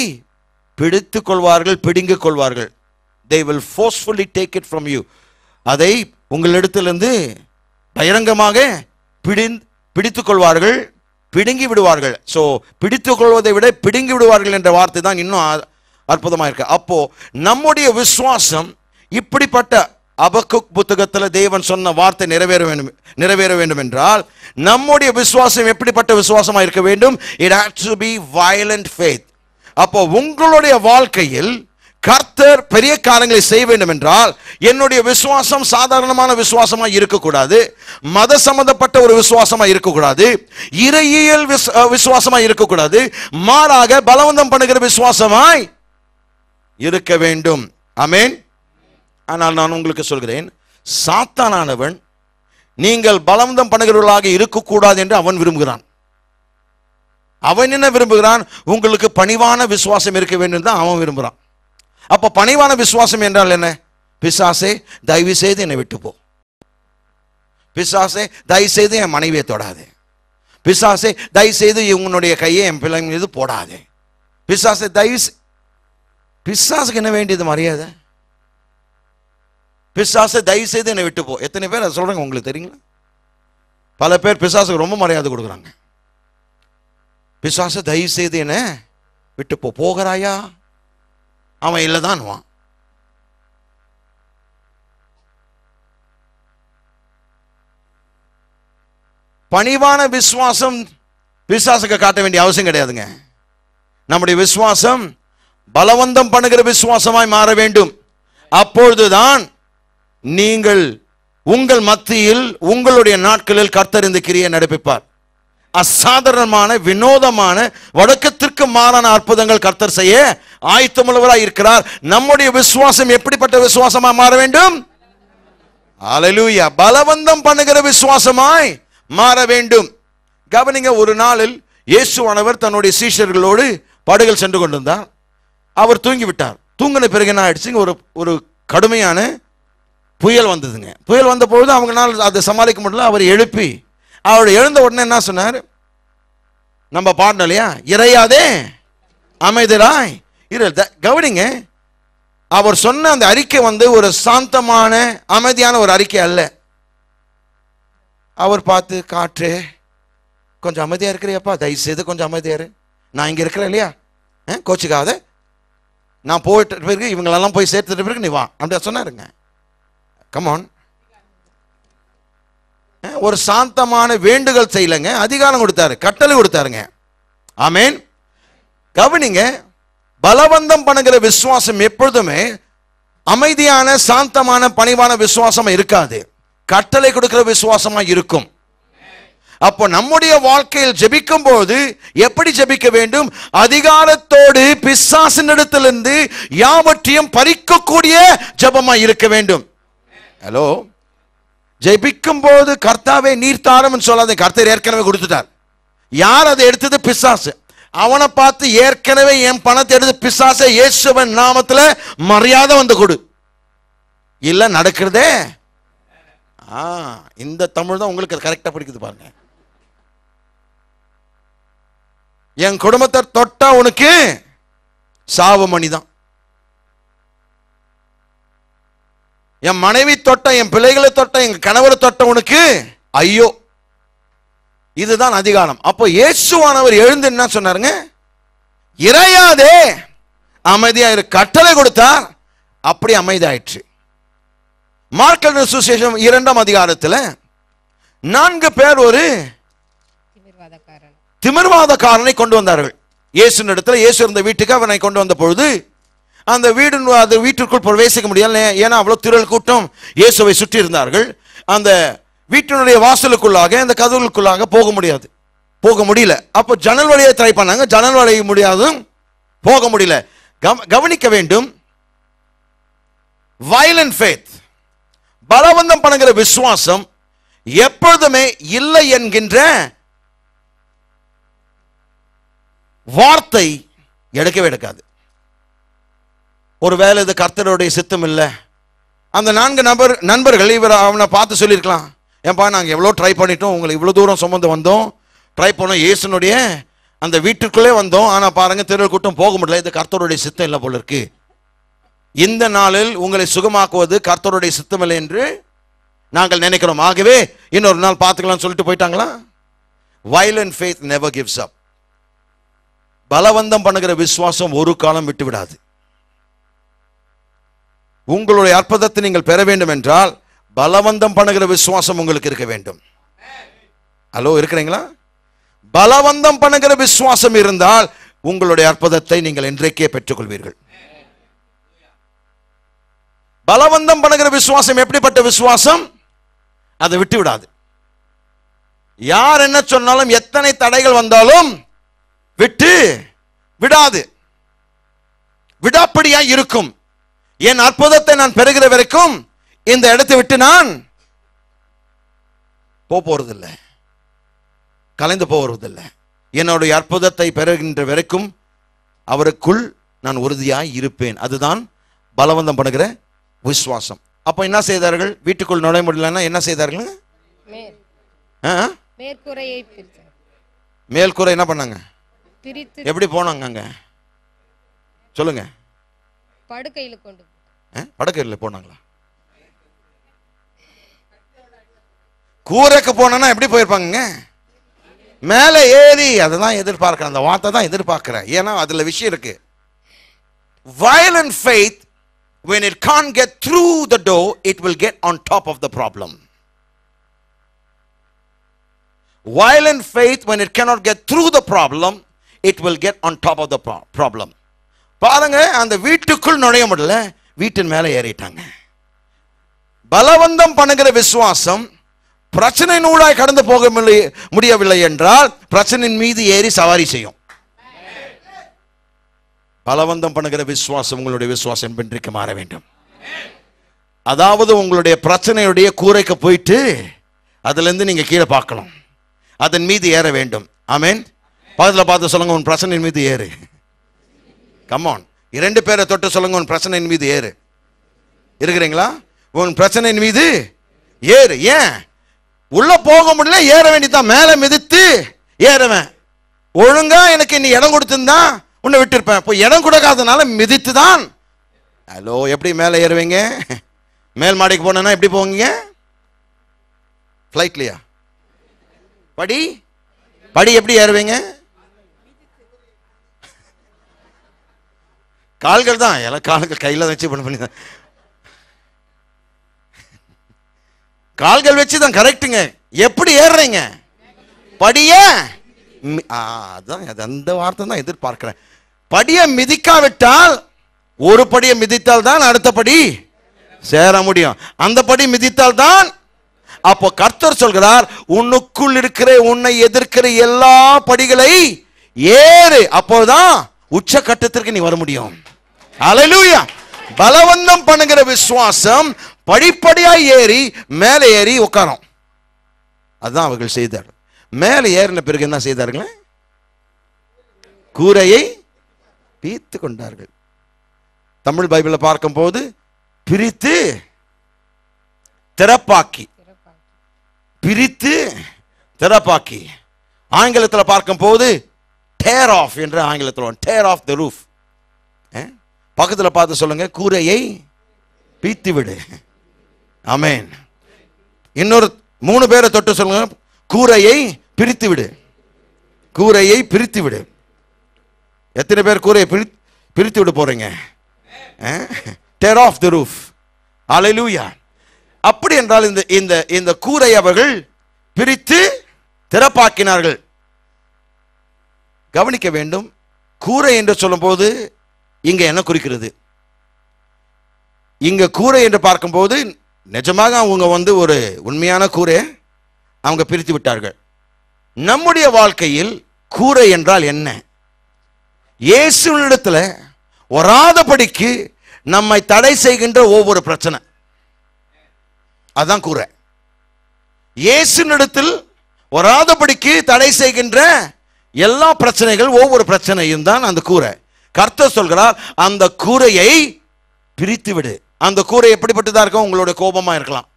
பிடித்துக் கொள்வார்கள், பிடுங்கிக் கொள்வார்கள். they will forcefully take it from you. அதை உங்களிடத்திலிருந்து பகிரங்கமாக பிடித்துக் கொள்வார்கள், பிடுங்கி விடுவார்கள். ஸோ பிடித்துக் கொள்வதை விட பிடுங்கி விடுவார்கள் என்ற வார்த்தை தான் இன்னும் அற்புதமாக இருக்கு. அப்போ நம்முடைய விசுவாசம் இப்படிப்பட்ட அபக்குக் புத்தகத்தில் தேவன் சொன்ன வார்த்தை நிறைவேற வேண்டும் என்றால் நம்முடைய விசுவாசம் எப்படிப்பட்ட விசுவாசமாக இருக்க வேண்டும்? It has to be violent faith. அப்போ உங்களுடைய வாழ்க்கையில் கர்த்தர் பெரிய காரியங்களை செய்ய வேண்டும் என்றால் என்னுடைய விசுவாசம் சாதாரணமான விசுவாசமாக இருக்கக்கூடாது, மத சம்பந்தப்பட்ட ஒரு விசுவாசமாக இருக்கக்கூடாது, இறையியல் விசுவாசமாக இருக்கக்கூடாது, மாறாக பலவந்தம் பண்ணுகிற விசுவாசமாய் இருக்க வேண்டும். ஆமென். ஆனால் நான் உங்களுக்கு சொல்கிறேன், சாத்தானானவன் நீங்கள் பலவந்தம் பண்ணுகிறவர்களாக இருக்கக்கூடாது என்று அவன் விரும்புகிறான். அவன் என்ன விரும்புகிறான்? உங்களுக்கு பணிவான விசுவாசம் இருக்க வேண்டும் தான் அவன் விரும்புகிறான். அப்போ பணிவான விசுவாசம் என்றால் என்ன? பிசாசே தயவு செய்து என்னை விட்டு போ, பிசாசே தயவு செய்து என் மனைவியை தொடாதே, பிசாசே தயவு செய்து உன்னுடைய கையை என் பிள்ளை மீது போடாதே, பிசாசே பிசாசுக்கு என்ன வேண்டியது? மரியாதை. பிசாசை தயவு செய்து என்னை விட்டு போ. எத்தனை பேர் அதை சொல்றாங்க உங்களுக்கு தெரியுங்களா? பல பேர் பிசாசுக்கு ரொம்ப மரியாதை கொடுக்குறாங்க. பிசாசை தயவு செய்து என்ன விட்டு போ. போகிறாயா? அவன் இல்லைதான். பணிவான விசுவாசம் பிசாசுக்கு காட்ட வேண்டிய அவசியம் கிடையாதுங்க. நம்முடைய விசுவாசம் பலவந்தம் பண்ணுகிற விசுவாசமாய் மாற வேண்டும். அப்பொழுதுதான் நீங்கள் உங்கள் மத்தியில் உங்களுடைய நாட்களில் கர்த்தர் இந்த கிரியை நடப்பிப்பார். அசாதாரணமான வினோதமான வழக்கத்திற்கு மாறான அற்புதங்கள் கர்த்தர் செய்ய ஆயத்தமுள்ளவராய் இருக்கிறார். நம்முடைய விசுவாசம் எப்படிப்பட்ட விசுவாசமா மாற வேண்டும்? அல்லேலூயா. பலவந்தம் பண்ணுகிற விசுவாசமாய் மாற வேண்டும். கவனிங்க, ஒரு நாளில் இயேசுவானவர் தன்னுடைய சீஷர்களோடு படகில் சென்று கொண்டிருந்தார். அவர் தூங்கி விட்டார். தூங்கின பிறகு என்ன ஆயிடுச்சுங்க, ஒரு கடுமையான புயல் வந்ததுங்க. புயல் வந்த பொழுது அவங்களால அதை சமாளிக்க முடியல. அவர் எழுப்பி அவர் எழுந்த உடனே என்ன சொன்னார்? நம்ம பாடணும் இல்லையா, இறையாதே அமைதலாய் இரு. கவனிங்க, அவர் சொன்ன அந்த அறிக்கை ஒரு சாந்தமான அமைதியான ஒரு அறிக்கை அல்ல. அவர் பார்த்து, காற்று கொஞ்சம் அமைதியா இருக்கிறியாப்பா, தயவு செய்து கொஞ்சம் அமைதியா இரு, நான் இங்க இருக்கிறேன் இல்லையா, கோச்சுக்காத, நான் போயிட்டு பிறகு இவங்களெல்லாம் போய் சேர்த்துட்டு பிறகு நீ வா அப்படி சொன்னாருங்க. கமான், ஒரு சாந்தமான வேண்டுதல் செய்யலங்க, அதிகாரம் கொடுத்தாரு, கட்டளை கொடுத்தாருங்க. ஆமேன். கவனிங்க, பலவந்தம் பண்ணுகிற விசுவாசம் எப்பொழுதுமே அமைதியான சாந்தமான பணிவான விசுவாசமா இருக்காது, கட்டளை கொடுக்கிற விசுவாசமா இருக்கும். அப்போ நம்முடைய வாழ்க்கையில் ஜெபிக்கும் போது எப்படி ஜெபிக்க வேண்டும்? அதிகாரத்தோடு பிசாசினிடத்திலிருந்து யாவற்றையும் பறிக்கக்கூடிய ஜெபமா இருக்க வேண்டும். ஹலோ, ஜெபிக்கும் போது கர்த்தாவே நீர் தாரும் சொல்லாத, கர்த்தர் ஏற்கனவே கொடுத்துட்டார். யார் அதை எடுத்தது? பிசாசு. அவனை பார்த்து ஏற்கனவே என் பணத்தை எடுத்து பிசாசை இயேசுவின் நாமத்துல மரியாதை கொடு, இல்ல நடக்கிறதே. இந்த தமிழ் தான் உங்களுக்கு கரெக்டா பிடிக்குது பாருங்க. என் குடும்பத்தை தொட்டா உனக்கு சாவு மணிதான், என் மனைவி தொட்ட, என் பிள்ளைகளை தொட்ட, என் கணவரை தொட்ட உனக்கு ஐயோ. இதுதான் அதிகாரம். அப்போ இயேசுவானவர் எழுந்து என்ன சொன்னாருங்க? இறையாதே அமைதியா இரு, கட்டளை கொடுத்தார், அப்படி அமைதியாயிற்று. மார்க் எழுதின சுவிசேஷம் 2ஆம் அதிகாரத்தில் 4 பேர் ஒரு திமிர்வாதக்காரனை கொண்டு வந்தார்கள் இயேசுவின் இடத்துல. இயேசு இருந்த வீட்டுக்கு அவனை கொண்டு வந்த பொழுது அந்த வீட்டிற்குள் பிரவேசிக்க முடியல, ஏன்னா அவ்வளவு திரள் கூட்டம் இயேசுவை சுற்றி இருந்தார்கள். அந்த வீட்டினுடைய வாசலுக்குள்ளாக, அந்த கதவுகளுக்குள்ளாக போக முடியல. அப்போ ஜன்னல் வழியை ட்ரை பண்ணாங்க, ஜன்னல் வழிய முடியாதும் போக முடியல. கவனிக்க வேண்டும், வயலண்ட் ஃபேத், பலவந்தம் பண்ணுகிற விசுவாசம் எப்பொழுதுமே இல்லை என்கின்ற வார்த்தை எடுக்கவே எடுக்காது. ஒருவேளை இது கர்த்தருடைய சித்தம் இல்லை. அந்த 4 நண்பர்கள் அவனை பார்த்து சொல்லியிருக்கலாம், ஏன்பா நாங்கள் எவ்வளோ ட்ரை பண்ணிட்டோம், உங்களை இவ்வளோ தூரம் சுமந்து வந்தோம், ட்ரை பண்ணோம், இயேசுனுடைய அந்த வீட்டுக்குள்ளே வந்தோம், ஆனால் பாருங்க திரள் கூட்டம் போக முடியல, இது கர்த்தருடைய சித்தம் இல்லை போல இருக்கு, இந்த நாளில் உங்களை சுகமாக்குவது கர்த்தருடைய சித்தம் இல்லை என்று நாங்கள் நினைக்கிறோம், ஆகவே இன்னொரு நாள் பார்த்துக்கலாம்னு சொல்லிட்டு போயிட்டாங்களா? வயலண்ட் ஃபேத் நெவர் கிவ்ஸ் அப். பலவந்தம் பண்ணுகிற விசுவாசம் ஒரு காலம் விட்டு விடாது. உங்களுடைய அற்புதத்தை நீங்கள் பெற வேண்டும் என்றால் பலவந்தம் பண்ணுகிற விசுவாசம் உங்களுக்கு இருக்க வேண்டும். ஹலோ, இருக்கிறீங்களா? பலவந்தம் பண்ணுகிற விசுவாசம் இருந்தால் உங்களுடைய அற்புதத்தை நீங்கள் இன்றைக்கே பெற்றுக்கொள்வீர்கள். பலவந்தம் பண்ணுகிற விசுவாசம் எப்படிப்பட்ட விசுவாசம்? அதை விட்டு விடாது. யார் என்ன சொன்னாலும், எத்தனை தடைகள் வந்தாலும் விட்டு விடாது, விடாப்படியா இருக்கும். என் அற்புதத்தை நான் பெறுகிற வரைக்கும் இந்த இடத்தை விட்டு நான் போறதில்லை, கலைந்து போவதில்லை. என்னுடைய அற்புதத்தை பெறுகின்ற வரைக்கும் அவருக்குள் நான் உறுதியாய் இருப்பேன். அதுதான் பலவந்தம் பண்ணுகிற விசுவாசம். அப்ப என்ன செய்தார்கள்? வீட்டுக்குள் நுழைய முடியலன்னா என்ன செய்தார்கள்? மேல்கூரை என்ன பண்ணாங்க? எப்படி போனாங்க? அங்க சொல்லுங்க. படுக்கையில போனாங்களா? கூரைக்கு போனா எப்படி போயிருப்பாங்க? மேலே ஏறி. அதுதான் எதிர்பார்க்கிறேன், அந்த வார்த்தை தான் எதிர்பார்க்கிறேன். ஏன்னா அதுல விஷயம் இருக்கு. Violent faith, when it can't get through the door, it will get on top of the problem. Violent faith, when it cannot get through the problem, it will get on top of the problem. பாருங்க, அந்த வீட்டுக்குள் நுழைய முடியல, வீட்டின் மேலே ஏறிட்டாங்க. பலவந்தம் பண்ணுகிற விசுவாசம் பிரச்சனை நூலாய் கடந்து போக முடியவில்லை என்றால் பிரச்சனையின் மீது ஏறி சவாரி செய்யும். பலவந்தம் பண்ணுகிற விசுவாசம் உங்களுடைய விசுவாசம் இன்றைக்கு மாற வேண்டும். அதாவது உங்களுடைய பிரச்சனையுடைய கூரைக்கு போயிட்டு அதுல இருந்து நீங்க கீழே பார்க்கலாம், அதன் மீது ஏற வேண்டும். ஆமென். பக்கத்துல பார்த்து சொல்லுங்க, உன் பிரச்சனையின் மீது ஏறு. கமான், 2 பேரை தொட்டு சொல்லுங்க, உன் பிரச்சனையின் மீது ஏறு. இருக்கிறீங்களா? உன் பிரச்சனையின் மீது ஏறு. ஏன் உள்ள போக முடியல, ஏற வேண்டியதான். மேல மிதித்து ஏறுவேன். ஒழுங்கா எனக்கு இன்னும் இடம் கொடுத்திருந்தா உன்னை விட்டுருப்பேன். இப்போ இடம் கொடுக்காதனால மிதித்து தான். ஹலோ, எப்படி மேலே ஏறுவீங்க? மேல் மாடிக்கு போனா எப்படி போவீங்க? ஃப்ளைட்லையா? படி படி எப்படி ஏறுவீங்க? கால்கள் தான். எல்லாம் கால்கள் கையில் வச்சு பண்ணி கால்கள் வச்சு தான். கரெக்டுங்க. எப்படி ஏறுறீங்க? படிய அதான், அந்த வார்த்தை தான் எதிர்பார்க்கிறேன். படியை மிதிக்காவிட்டால், ஒரு படியை மிதித்தால் தான் அடுத்த படி சேர முடியும். அந்த படி மிதித்தால் தான். அப்போ கர்த்தர் சொல்கிறார், உன்னுக்குள் இருக்கிற உன்னை எதிர்க்கிற எல்லா படிகளை ஏறு. அப்போதான் உச்ச கட்டத்திற்கு நீ வர முடியும். அல்லேலூயா. பலவந்தம் பண்ணுகிற விசுவாசம் படிப்படியாய் ஏறி மேலே ஏறி உட்காரும். அதுதான் அவர்கள் செய்தார்கள். மேலே ஏறின பிறகு என்ன செய்தார்கள்? கூரையை பீத்து கொண்டார்கள். தமிழ் பைபிளை பார்க்கும் போது பிரித்து திறப்பாக்கி, பிரித்து திறப்பாக்கி. ஆங்கிலத்தில் பார்க்கும் போது டேர் ஆஃப் என்று ஆங்கிலத்தில் டேர் ஆஃப் த ரூஃப். பக்கத்தில் பார்த்து சொல்லுங்க, கூரையை பீத்து விடு. ஆமென். இன்னொரு 3 பேரை தொட்டு சொல்லுங்க, கூரையை பிரித்து விடு. கூரையை பிரித்து விடு. எத்தனை பேர் கூரையை பிரித்து விட போறீங்க? Tear off the roof. அல்லேலூயா. அப்படி என்றால் இந்த கூரை அவர்கள் பிரித்து திறப்பாக்கினார்கள். கவனிக்க வேண்டும், கூரை என்று சொல்லும் போது இங்க என்ன குறிக்கிறது? இங்க கூரை என்று பார்க்கும்போது நிஜமாக அவங்க ஒரு உண்மையான கூரை அவங்க பிரித்து விட்டார்கள். நம்முடைய வாழ்க்கையில் கூரை என்றால் என்ன? இயேசுவினிடத்தில் வராதபடிக்கு நம்மை தடை செய்கின்ற ஒவ்வொரு பிரச்சனை, அதான் கூரை. இயேசுவினிடத்தில் வராதபடிக்கு தடை செய்கின்ற எல்லா பிரச்சனைகள், ஒவ்வொரு பிரச்சனையும் தான் அந்த கூரை. கர்த்தர் சொல்கிறார், அந்த கூரையை பிரித்து விடு. அந்த கூரை எப்படிப்பட்டதா இருக்கும்? உங்களுடைய கோபமா இருக்கலாம்.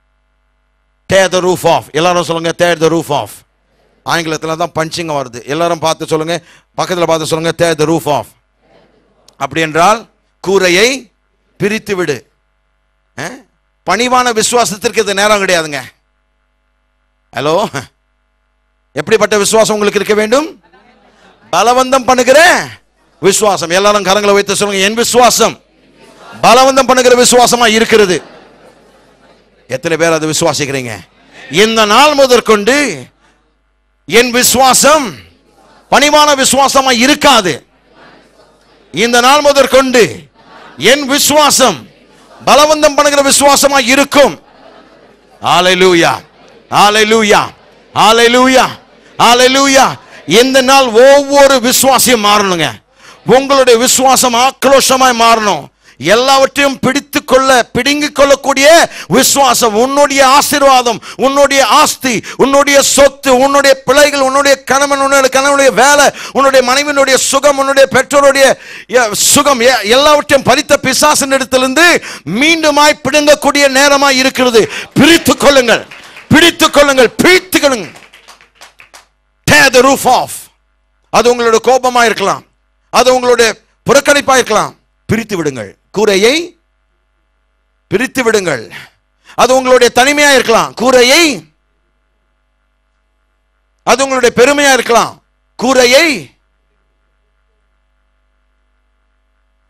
tear the roof off. எல்லாரும் சொல்லுங்க, tear the roof off. ஆங்கிலத்தில் தான் பஞ்சிங்க வருது. எல்லாரும் பார்த்து சொல்லுங்க, பக்கத்தில் பார்த்து சொல்லுங்க, tear the roof off. அப்படி என்றால் கூரையை பிரித்து விடு. பணிவான விசுவாசத்திற்கு இது நேரம் கிடையாதுங்க. ஹலோ, எப்படிப்பட்ட விசுவாசம் உங்களுக்கு இருக்க வேண்டும்? பலவந்தம் பண்ணுகிற விசுவாசம். எல்லாரும் கரங்களை வைத்து சொல்லுங்க, என் விசுவாசம் பலவந்தம் பண்ணுகிற விசுவாசமா இருக்கிறது. எத்தனை பேர் அதை விசுவாசிக்கிறீங்க? இந்த நாள் முதற்கொண்டு என் விசுவாசம் பணிவான விசுவாசமா இருக்காது. இந்த நாள் முதற்கொண்டு என் விசுவாசம் பலவந்தம் பண்ணுகிற விசுவாசமா இருக்கும். ஹல்லேலூயா, ஹல்லேலூயா, ஹல்லேலூயா, ஹல்லேலூயா. இந்த நாள் ஒவ்வொரு விசுவாசியும் மாறணுங்க. உங்களுடைய விசுவாசம் ஆக்ரோஷமாய் மாறணும். எல்லாவற்றையும் பிடுங்கிக் கொள்ளக்கூடிய விசுவாசம். உன்னுடைய ஆசீர்வாதம், உன்னுடைய ஆஸ்தி, உன்னுடைய சொத்து, உன்னுடைய பிள்ளைகள், உன்னுடைய கணவன், உன்னுடைய கணவனுடைய வேலை, உன்னுடைய மனைவியினுடைய சுகம், உன்னுடைய பெற்றோருடைய சுகம், எல்லாவற்றையும் பறித்த பிசாசின் இடத்திலிருந்து மீண்டுமாய் பிடுங்கக்கூடிய நேரமாய் இருக்கிறது. பிரித்துக் கொள்ளுங்கள், பிடித்துக் கொள்ளுங்கள், பிடித்துக் கொள்ளுங்கள். Tear the roof off. அது உங்களுடைய கோபமா இருக்கலாம், அது உங்களுடைய புறக்கணிப்பா இருக்கலாம். பிரித்து விடுங்கள், கூரையை பிரித்து விடுங்கள். அது உங்களுடைய தனிமையா இருக்கலாம், கூரையை. அது உங்களுடைய பெருமையா இருக்கலாம், கூரையை.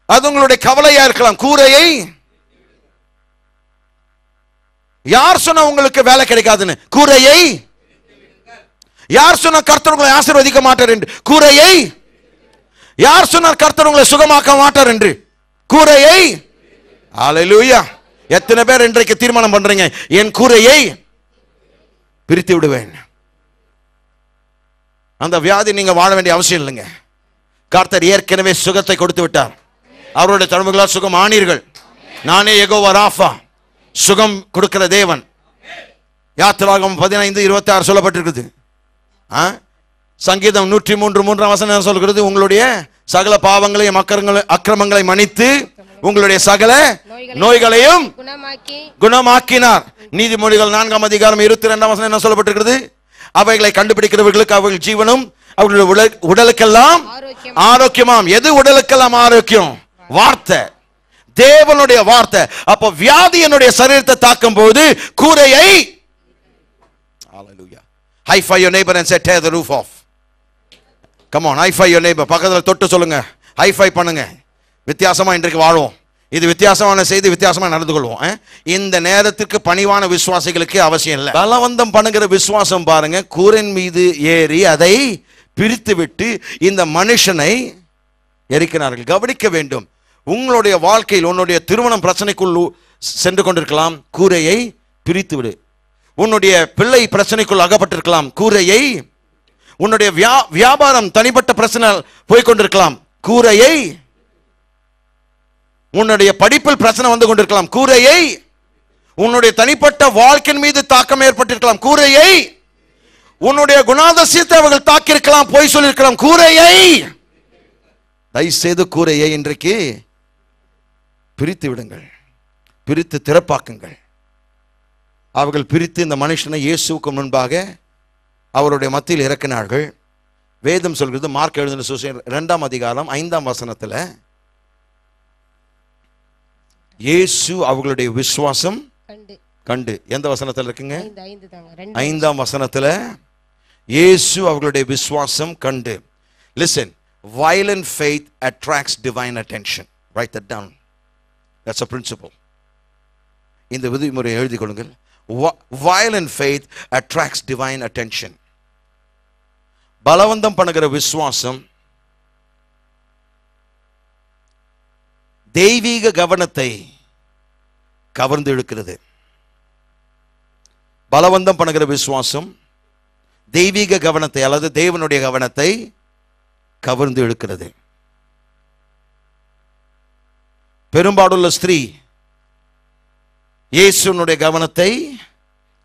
அது உங்களுடைய கவலையா இருக்கலாம், கூரையை. யார் சொன்ன உங்களுக்கு வேலை கிடைக்காதுன்னு? கூரையை. யார் சொன்ன கர்த்தர் உங்களை ஆசீர்வதிக்க மாட்டார் என்று? கூரையை. யார் சொன்னார் கர்த்தர் உங்களை சுகமாக்க மாட்டார் என்று? கூரையை. ஹல்லேலூயா. எத்தனை பேர் இன்றைக்கு தீர்மானம் பண்றீங்க, என் கூரையை பிரித்து விடுவேன்? அந்த வியாதி நீங்க வாழ வேண்டிய அவசியம் இல்லைங்க. கர்த்தர் ஏற்கனவே சுகத்தை கொடுத்து விட்டார். அவருடைய தழும்புகளால் சுகம் ஆனீர்கள். நானே யெகோவா ராஃபா, சுகம் கொடுக்கிற தேவன். யாத்திராகமம் 15:26 சொல்லப்பட்டிருக்குது. சங்கீதம் 103:3 சொல்கிறது, உங்களுடைய சகல பாவங்களையும் அக்கிரமங்களை மன்னித்து உங்களுடைய சகல நோய்களையும் குணமாக்கினார். நீதிமொழிகள் 4:22 என்ன சொல்லப்பட்டிருக்கிறது? அவைகளை கண்டுபிடிக்கிறவர்களுக்கு அவர்கள் ஜீவனும் அவர்களுடைய உடலுக்கெல்லாம் ஆரோக்கியமாம். எது உடலுக்கெல்லாம் ஆரோக்கியம்? வார்த்தை, தேவனுடைய வார்த்தை. அப்போ வியாதி என்னுடைய சரீரத்தை தாக்கும் போது கூரையை, hallelujah, high five your neighbor and say tear the roof off. Come on, high five your neighbor. பக்கத்துல தொட்டு சொல்லுங்க, high five பண்ணுங்க. வித்தியாசமா இன்றைக்கு வாழ்வோம். இது வித்தியாசமான செய்தி, வித்தியாசமா நடந்து கொள்வோம். இந்த நேரத்துக்கு பணிவான விசுவாசிகளுக்கு அவசியம் இல்லை. பலவந்தம் பண்ணுகிற விசுவாசம் பாருங்க, கூரின் மீது ஏறி அதை பிரித்து விட்டு இந்த மனுஷனை எரிக்கிறார்கள். கவனிக்க வேண்டும், உங்களுடைய வாழ்க்கையில் உன்னுடைய திருமணம் பிரச்சனைக்குள் சென்று கொண்டிருக்கலாம், கூரையை பிரித்து விடு. உன்னுடைய பிள்ளை பிரச்சனைக்குள் அகப்பட்டிருக்கலாம், கூரையை. உன்னுடைய வியாபாரம் தனிப்பட்ட பிரச்சனை போய்கொண்டிருக்கலாம், கூரையை. உன்னுடைய படிப்பில் பிரச்சனை வந்து கொண்டிருக்கலாம், கூரையை. உன்னுடைய தனிப்பட்ட வாழ்க்கையின் மீது தாக்கம் ஏற்பட்டிருக்கலாம், கூரையை. உன்னுடைய குணாதிசயத்தை அவர்கள் தாக்கியிருக்கலாம், போய் சொல்லியிருக்கலாம், கூரையை. தயவு செய்து கூரையை இன்றைக்கு பிரித்து விடுங்கள், பிரித்து திறப்பாக்குங்கள். அவர்கள் பிரித்து இந்த மனுஷனை இயேசுவுக்கு முன்பாக அவருடைய மத்தியில் இறக்கினார்கள். வேதம் சொல்கிறது, மார்க் எழுதின சுவிசேஷம் 2ஆம் அதிகாரம் 5ஆம் வசனத்தில், இயேசு அவர்களுடைய விசுவாசம் கண்டு. எந்த வசனத்தில் இருக்குங்க? 5ஆம் வசனத்தில் இயேசு அவர்களுடைய விசுவாசம் கண்டு. Listen, violent faith attracts divine attention. Write that down. That's a principle. இந்த விதிமுறையை எழுதி கொள்ளுங்கள். Violent faith attracts divine attention. பலவந்தம் பண்ணுகிற விசுவாசம் தெய்வீக கவனத்தை கவர்ந்து இழுக்கிறது. பலவந்தம் பண்ணுகிற விசுவாசம் தெய்வீக கவனத்தை அல்லது தேவனுடைய கவனத்தை கவர்ந்து இழுக்கிறது. பெரும்பாடுள்ள ஸ்திரீ இயேசுனுடைய கவனத்தை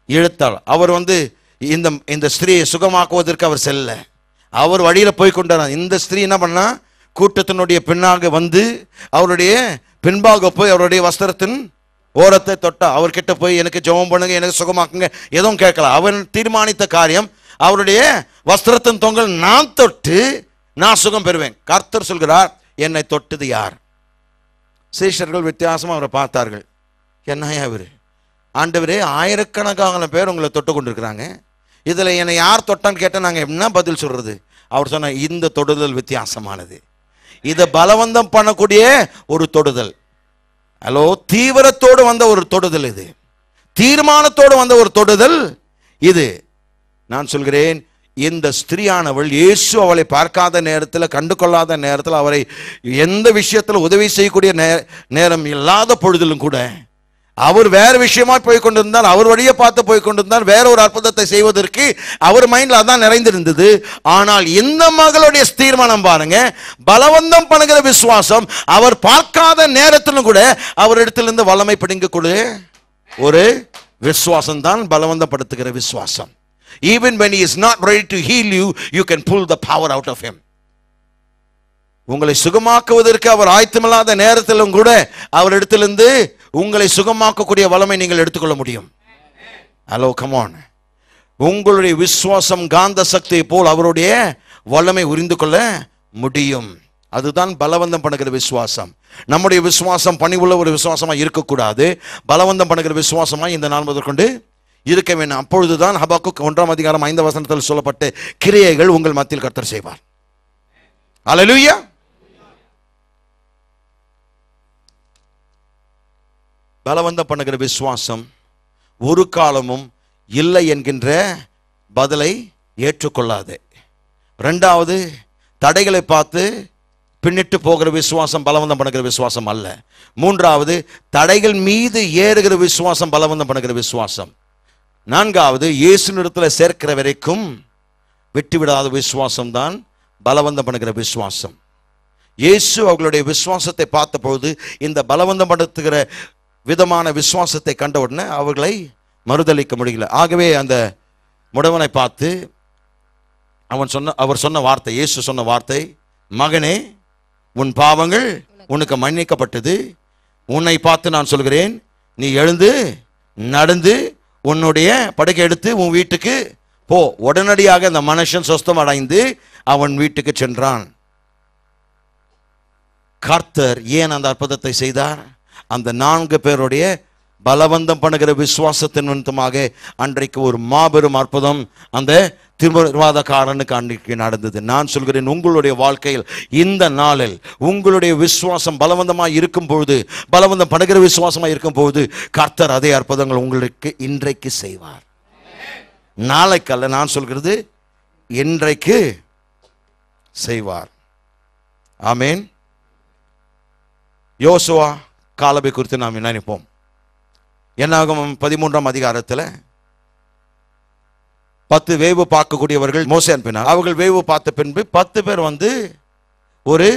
இழுத்தாள். அவர் இந்த ஸ்திரீயை சுகமாக்குவதற்கு அவர் செல்ல, அவர் வழியில போய் கொண்டார். இந்த ஸ்திரீ என்ன பண்ணா, கூட்டத்தினுடைய பின்னாக வந்து அவருடைய பின்பாக போய் அவருடைய வஸ்திரத்தின் ஓரத்தை தொட்டா. அவர்கிட்ட போய் எனக்கு ஜெபம் பண்ணுங்க, எனக்கு சுகமாக்குங்க எதுவும் கேட்கல. அவன் தீர்மானித்த காரியம், அவருடைய வஸ்திரத்தின் தொங்கல் நான் தொட்டு நான் சுகம் பெறுவேன். கர்த்தர் சொல்கிறார், என்னை தொட்டது யார்? சீஷர்கள் வித்தியாசமா அவரை பார்த்தார்கள். என்னையா இவரு? ஆண்டவரே, ஆயிரக்கணக்கான பேர் உங்களை தொட்டு கொண்டிருக்கிறாங்க, இதுல என்னை யார் தொட்டான்னு கேட்டால் நாங்கள் என்ன பதில் சொல்றது? அவர் சொன்ன, இந்த தொடுதல் வித்தியாசமானது. இதை பலவந்தம் பண்ணக்கூடிய ஒரு தொடுதல். ஹலோ, தீவிரத்தோடு வந்த ஒரு தொடுதல் இது, தீர்மானத்தோடு வந்த ஒரு தொடுதல் இது. நான் சொல்கிறேன், இந்த ஸ்திரீயானவள் இயேசு அவளை பார்க்காத நேரத்தில், கண்டு கொள்ளாத நேரத்தில், அவரை எந்த விஷயத்தில் உதவி செய்யக்கூடிய நேரம் இல்லாத பொழுதிலும் கூட அவர் வேற விஷயமா போய் கொண்டிருந்தார், அவர் வழியை பார்த்து போய் கொண்டிருந்தார், வேற ஒரு அற்புதத்தை செய்வதற்கு அவர் மைண்ட்ல அதான் நிறைந்திருந்தது. ஆனால் இந்த மகளுடைய தீர்மானம் பாருங்க, பலவந்தம் பண்ணுகிற விசுவாசம். அவர் பார்க்காத நேரத்திலும் கூட அவரிடத்திலிருந்து வல்லமை பிடுங்கக்கூடிய ஒரு விசுவாசம் தான் பலவந்தப்படுத்துகிற விசுவாசம். Even when he is not ready to heal you, you can pull the power out of him. உங்களை சுகமாக்குவதற்கு அவர் ஆயத்தமில்லாத நேரத்திலும் கூட அவரிடத்திலிருந்து உங்களை சுகமாக்கக்கூடிய வல்லமை நீங்கள் எடுத்துக்கொள்ள முடியும். Hello, come on. உங்களுடைய விசுவாசம் காந்த சக்தியை போல் அவருடைய வல்லமை உறிந்து கொள்ள முடியும். அதுதான் பலவந்தம் பண்ணுகிற விசுவாசம். நம்முடைய விசுவாசம் பணிவுள்ள ஒரு விசுவாசமா இருக்கக்கூடாது, பலவந்தம் பண்ணுகிற விசுவாசமா இந்த நாள் முதற்கொண்டு இருக்க வேண்டும். அப்பொழுதுதான் ஹபாக்குக் 1ஆம் அதிகாரம் 5ஆம் வசனத்தில் சொல்லப்பட்ட கிரியைகள் உங்கள் மத்தியில் கர்த்தர் செய்வார். அல்லேலூயா. பலவந்தம் பண்ணுகிற விசுவாசம் ஒரு காலமும் இல்லை என்கின்ற பதிலை ஏற்றுக்கொள்ளாது. இரண்டாவது, தடைகளை பார்த்து பின்னிட்டு போகிற விசுவாசம் பலவந்தம் பண்ணுகிற விசுவாசம் அல்ல. மூன்றாவது, தடைகள் மீது ஏறுகிற விசுவாசம் பலவந்தம் பண்ணுகிற விசுவாசம். நான்காவது, இயேசுவினிடத்தில் சேர்க்கிற வரைக்கும் விட்டுவிடாத விசுவாசம் தான் பலவந்தம் பண்ணுகிற விசுவாசம். இயேசு அவர்களுடைய விசுவாசத்தை பார்த்தபோது இந்த பலவந்தம் படுத்துகிற விதமான விசுவாசத்தை கண்ட உடனே அவர்களை மறுதளிக்க முடியல. ஆகவே அந்த முடவனை பார்த்து அவர் சொன்ன வார்த்தை, இயேசு சொன்ன வார்த்தை, மகனே, உன் பாவங்கள் உனக்கு மன்னிக்கப்பட்டது. உன்னை பார்த்து நான் சொல்கிறேன், நீ எழுந்து நடந்து உன்னுடைய படுக்கை எடுத்து உன் வீட்டுக்கு போ. உடனடியாக அந்த மனுஷன் சொஸ்தம் அடைந்து அவன் வீட்டுக்கு சென்றான். கர்த்தர் ஏன் அந்த அற்புதத்தை செய்தார்? அந்த 4 பேருடைய பலவந்தம் பண்ணுகிற விசுவாசத்தின் நிமித்தமாக அன்றைக்கு ஒரு மாபெரும் அற்புதம் அந்த திருவாதக்காரனுக்கு அன்றைக்கு நடந்தது. நான் சொல்கிறேன், உங்களுடைய வாழ்க்கையில் இந்த நாளில் உங்களுடைய விசுவாசம் பலவந்தமாக இருக்கும் பொழுது, பலவந்தம் பண்ணுகிற விசுவாசமாக இருக்கும் பொழுது, கர்த்தர் அதே அற்புதங்கள் உங்களுக்கு இன்றைக்கு செய்வார். நாளைக்கு அல்ல, நான் சொல்கிறது இன்றைக்கு செய்வார். ஆமேன். யோசுவா காலேபை குறித்து நாம் நினைப்போம். என்னாகும் 13ஆம் அதிகாரத்தில் 10 வேவு பார்க்கக்கூடியவர்கள் மோசே அனுப்பினார். அவர்கள் வேவு பார்த்த பின்பு 10 பேர் வந்து ஒரு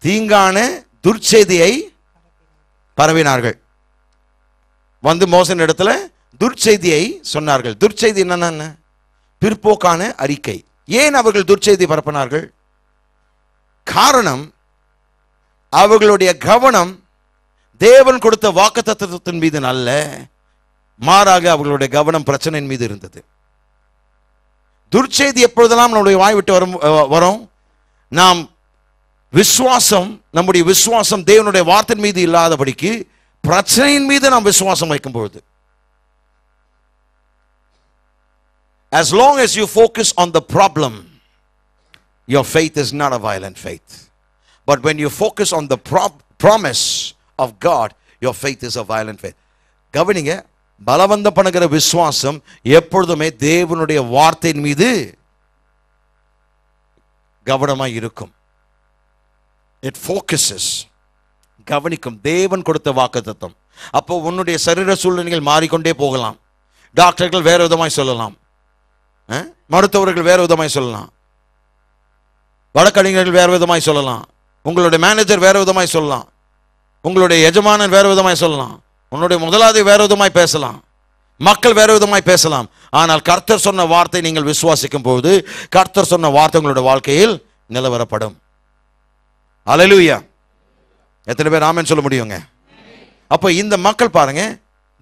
தீங்கான துர்ச்செய்தியை பரவினார்கள். வந்து மோசேயின் இடத்துல துர்ச்செய்தியை சொன்னார்கள். துர்ச்செய்தி என்னன்னா பிற்போக்கான அறிக்கை. ஏன் அவர்கள் துர்ச்செய்தி பரப்பினார்கள்? காரணம், அவர்களுடைய கவனம் தேவன் கொடுத்த வாக்குத்தத்தத்தின் மீது அல்ல, மாறாக அவர்களுடைய கவனம் பிரச்சனையின் மீது இருந்தது. துர்ச்செய்தி எப்பொழுதெல்லாம் நம்முடைய வாய் விட்டு வரும், நாம் நம்முடைய விசுவாசம் தேவனுடைய வார்த்தையின் மீது இல்லாதபடிக்கு பிரச்சனையின் மீது நாம் விசுவாசம் வைக்கும் பொழுது, as long as you focus on the problem, your faith is not a violent faith. But when you focus on the promise of God, your faith is a violent faith. கவனிங்க, பலவந்தம் பண்ணுகிற விசுவாசம் எப்பொழுதுமே தேவனுடைய வார்த்தையின் மீது கவனமாய் இருக்கும். It focuses. கவனிக்கும், தேவன் கொடுத்த வாக்குத்தத்தம். அப்போ உன்னுடைய சரீர சூழ்நிலைகள் மாறிக்கொண்டே போகலாம். டாக்டர்கள் வேற விதமாய் சொல்லலாம், மருத்துவர்கள் வேற விதமாய் சொல்லலாம், வழக்கறிஞர்கள் வேற விதமாய் சொல்லலாம், உங்களுடைய மேனேஜர் வேற விதமாய் சொல்லலாம், உங்களுடைய எஜமானன் வேற விதமாய் சொல்லலாம், உன்னுடைய முதலாளி வேற விதமாய் பேசலாம், மக்கள் வேற விதமாய் பேசலாம். ஆனால் கர்த்தர் சொன்ன வார்த்தை நீங்கள் விசுவாசிக்கும் போது, கர்த்தர் சொன்ன வார்த்தை உங்களுடைய வாழ்க்கையில் நிலவரப்படும். அல்லேலூயா. எத்தனை பேர் ஆமென் சொல்ல முடியுங்க? அப்போ இந்த மக்கள் பாருங்க,